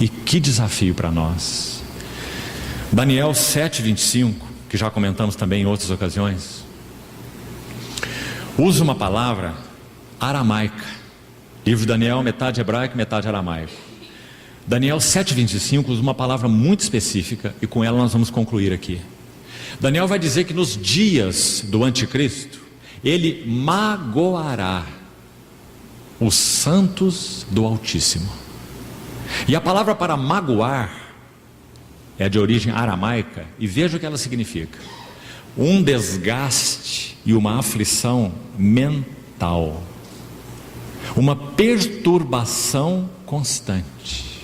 [SPEAKER 1] e que desafio para nós. Daniel 7:25, que já comentamos também em outras ocasiões, usa uma palavra aramaica. Livro de Daniel, metade hebraico, metade aramaico. Daniel 7:25 usa uma palavra muito específica e com ela nós vamos concluir aqui. Daniel vai dizer que nos dias do anticristo, ele magoará os santos do Altíssimo. E a palavra para magoar é de origem aramaica e veja o que ela significa: um desgaste e uma aflição mental, uma perturbação constante,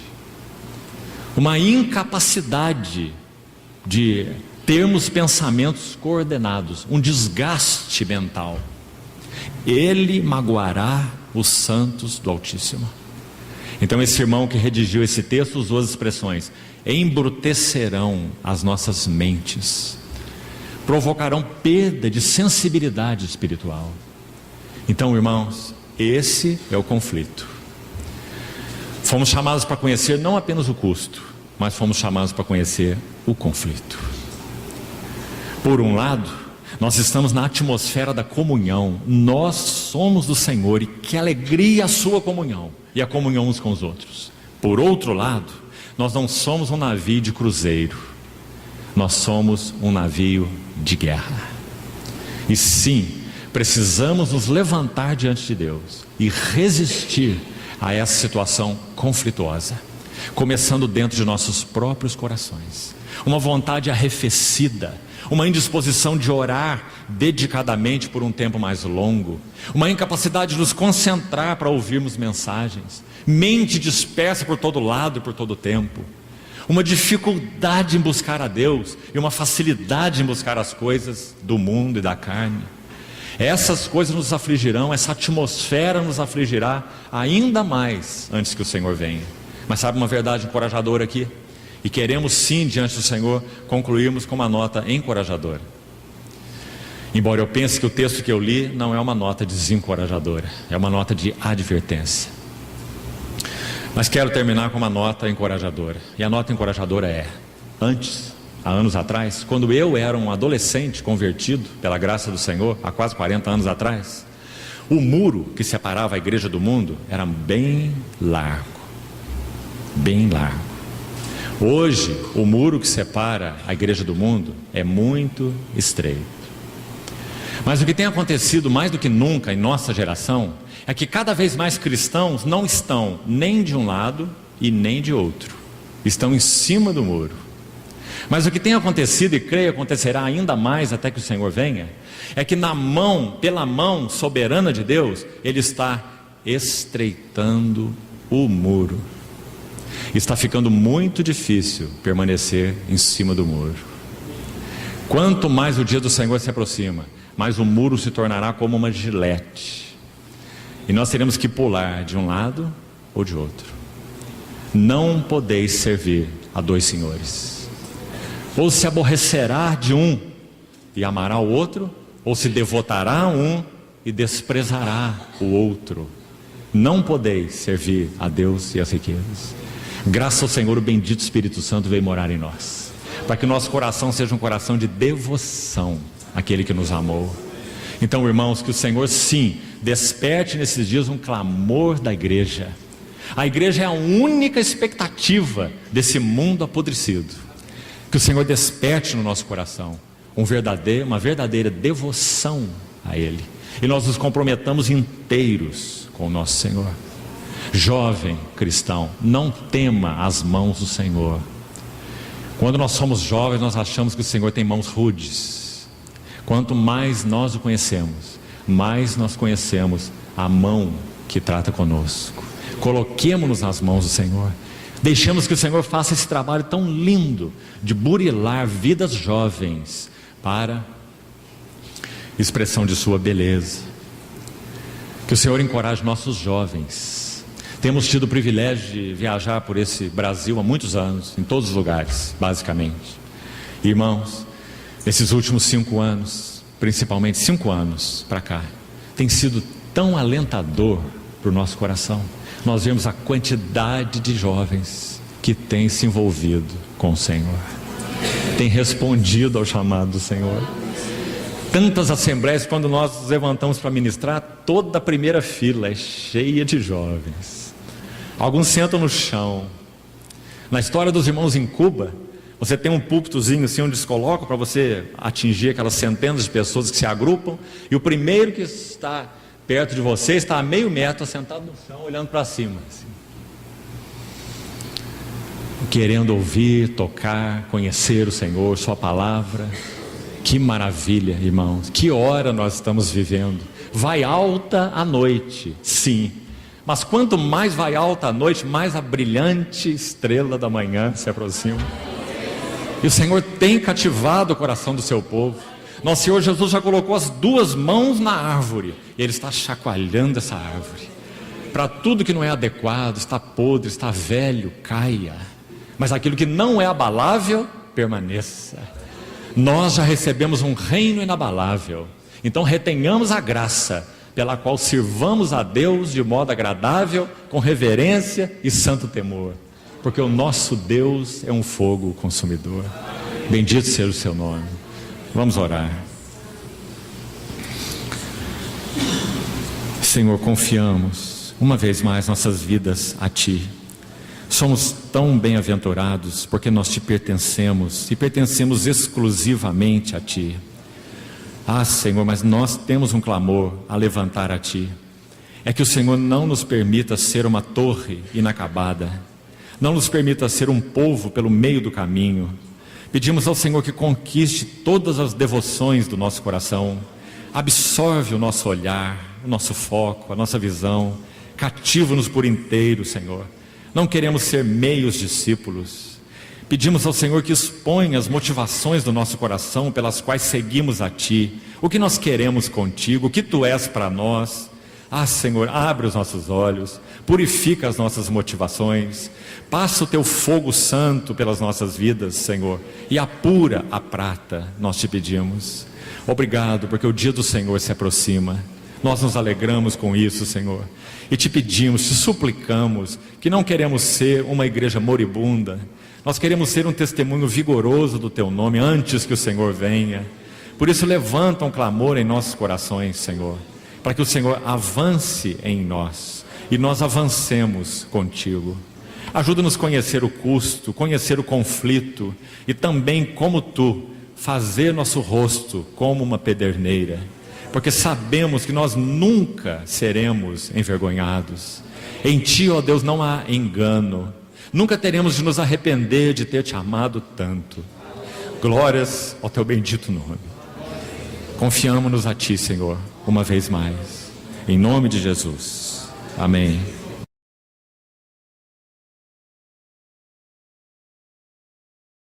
[SPEAKER 1] uma incapacidade de termos pensamentos coordenados, um desgaste mental. Ele magoará os santos do Altíssimo. Então esse irmão que redigiu esse texto usou as expressões: embrutecerão as nossas mentes, provocarão perda de sensibilidade espiritual. Então, irmãos, esse é o conflito. Fomos chamados para conhecer não apenas o custo, mas fomos chamados para conhecer o conflito. Por um lado, nós estamos na atmosfera da comunhão. Nós somos do Senhor e que alegria a sua comunhão e a comunhão uns com os outros. Por outro lado, nós não somos um navio de cruzeiro, nós somos um navio de guerra. E sim, precisamos nos levantar diante de Deus e resistir a essa situação conflituosa, começando dentro de nossos próprios corações. Uma vontade arrefecida, uma indisposição de orar dedicadamente por um tempo mais longo, uma incapacidade de nos concentrar para ouvirmos mensagens, mente dispersa por todo lado e por todo tempo, uma dificuldade em buscar a Deus e uma facilidade em buscar as coisas do mundo e da carne. Essas coisas nos afligirão, essa atmosfera nos afligirá ainda mais antes que o Senhor venha. Mas sabe uma verdade encorajadora aqui? E queremos sim, diante do Senhor, concluirmos com uma nota encorajadora. Embora eu pense que o texto que eu li não é uma nota desencorajadora, é uma nota de advertência. Mas quero terminar com uma nota encorajadora. E a nota encorajadora é: antes, há anos atrás, quando eu era um adolescente convertido pela graça do Senhor, há quase 40 anos atrás, o muro que separava a igreja do mundo era bem largo. Bem largo. Hoje, o muro que separa a igreja do mundo é muito estreito. Mas o que tem acontecido mais do que nunca em nossa geração é que cada vez mais cristãos não estão nem de um lado e nem de outro, estão em cima do muro. Mas o que tem acontecido, e creio acontecerá ainda mais até que o Senhor venha, é que pela mão soberana de Deus, Ele está estreitando o muro. Está ficando muito difícil permanecer em cima do muro. Quanto mais o dia do Senhor se aproxima, mais o muro se tornará como uma gilete, e nós teremos que pular de um lado ou de outro. Não podeis servir a dois senhores. Ou se aborrecerá de um e amará o outro, ou se devotará a um e desprezará o outro. Não podeis servir a Deus e as riquezas. Graças ao Senhor, o bendito Espírito Santo veio morar em nós, para que o nosso coração seja um coração de devoção àquele que nos amou. Então, irmãos, que o Senhor sim desperte nesses dias um clamor da igreja. A igreja é a única expectativa desse mundo apodrecido. Que o Senhor desperte no nosso coração uma verdadeira devoção a Ele, e nós nos comprometamos inteiros com o nosso Senhor. Jovem cristão, não tema as mãos do Senhor. Quando nós somos jovens, nós achamos que o Senhor tem mãos rudes. Quanto mais nós o conhecemos, mais nós conhecemos a mão que trata conosco. Coloquemo-nos nas mãos do Senhor. Deixemos que o Senhor faça esse trabalho tão lindo de burilar vidas jovens para expressão de sua beleza. Que o Senhor encoraje nossos jovens. Temos tido o privilégio de viajar por esse Brasil há muitos anos, em todos os lugares, basicamente. Irmãos, esses últimos 5 anos, principalmente 5 anos para cá, tem sido tão alentador para o nosso coração. Nós vemos a quantidade de jovens que têm se envolvido com o Senhor, têm respondido ao chamado do Senhor, Tantas assembleias, quando nós nos levantamos para ministrar, toda a primeira fila é cheia de jovens. Alguns sentam no chão. Na história dos irmãos em Cuba, você tem um púlpitozinho assim onde eles colocam para você atingir aquelas centenas de pessoas que se agrupam, e o primeiro que está perto de você está a meio metro, sentado no chão, olhando para cima, assim, querendo ouvir, tocar, conhecer o Senhor, sua palavra. Que maravilha, irmãos, que hora nós estamos vivendo. Vai alta a noite, sim, mas quanto mais vai alta a noite, mais a brilhante estrela da manhã se aproxima. E o Senhor tem cativado o coração do seu povo. Nosso Senhor Jesus já colocou as duas mãos na árvore, e Ele está chacoalhando essa árvore. Para tudo que não é adequado, está podre, está velho, caia. Mas aquilo que não é abalável, permaneça. Nós já recebemos um reino inabalável, então retenhamos a graça pela qual sirvamos a Deus de modo agradável, com reverência e santo temor, porque o nosso Deus é um fogo consumidor. Bendito seja o seu nome. Vamos orar. Senhor, confiamos uma vez mais nossas vidas a Ti. Somos tão bem-aventurados porque nós Te pertencemos e pertencemos exclusivamente a Ti. Ah, Senhor, mas nós temos um clamor a levantar a Ti. É que o Senhor não nos permita ser uma torre inacabada, não nos permita ser um povo pelo meio do caminho. Pedimos ao Senhor que conquiste todas as devoções do nosso coração, absorve o nosso olhar, o nosso foco, a nossa visão, cativa-nos por inteiro, Senhor. Não queremos ser meios discípulos. Pedimos ao Senhor que exponha as motivações do nosso coração pelas quais seguimos a Ti, o que nós queremos contigo, o que Tu és para nós. Ah, Senhor, abre os nossos olhos, purifica as nossas motivações, passa o Teu fogo santo pelas nossas vidas, Senhor, e apura a prata, nós Te pedimos. Obrigado, porque o dia do Senhor se aproxima. Nós nos alegramos com isso, Senhor, e Te pedimos, Te suplicamos, que não queremos ser uma igreja moribunda. Nós queremos ser um testemunho vigoroso do Teu nome antes que o Senhor venha. Por isso levanta um clamor em nossos corações, Senhor, para que o Senhor avance em nós e nós avancemos contigo. Ajuda-nos a conhecer o custo, conhecer o conflito e também, como Tu, fazer nosso rosto como uma pederneira, porque sabemos que nós nunca seremos envergonhados. Em Ti, ó Deus, não há engano. Nunca teremos de nos arrepender de ter Te amado tanto. Glórias ao Teu bendito nome. Confiamos-nos a Ti, Senhor, uma vez mais. Em nome de Jesus. Amém.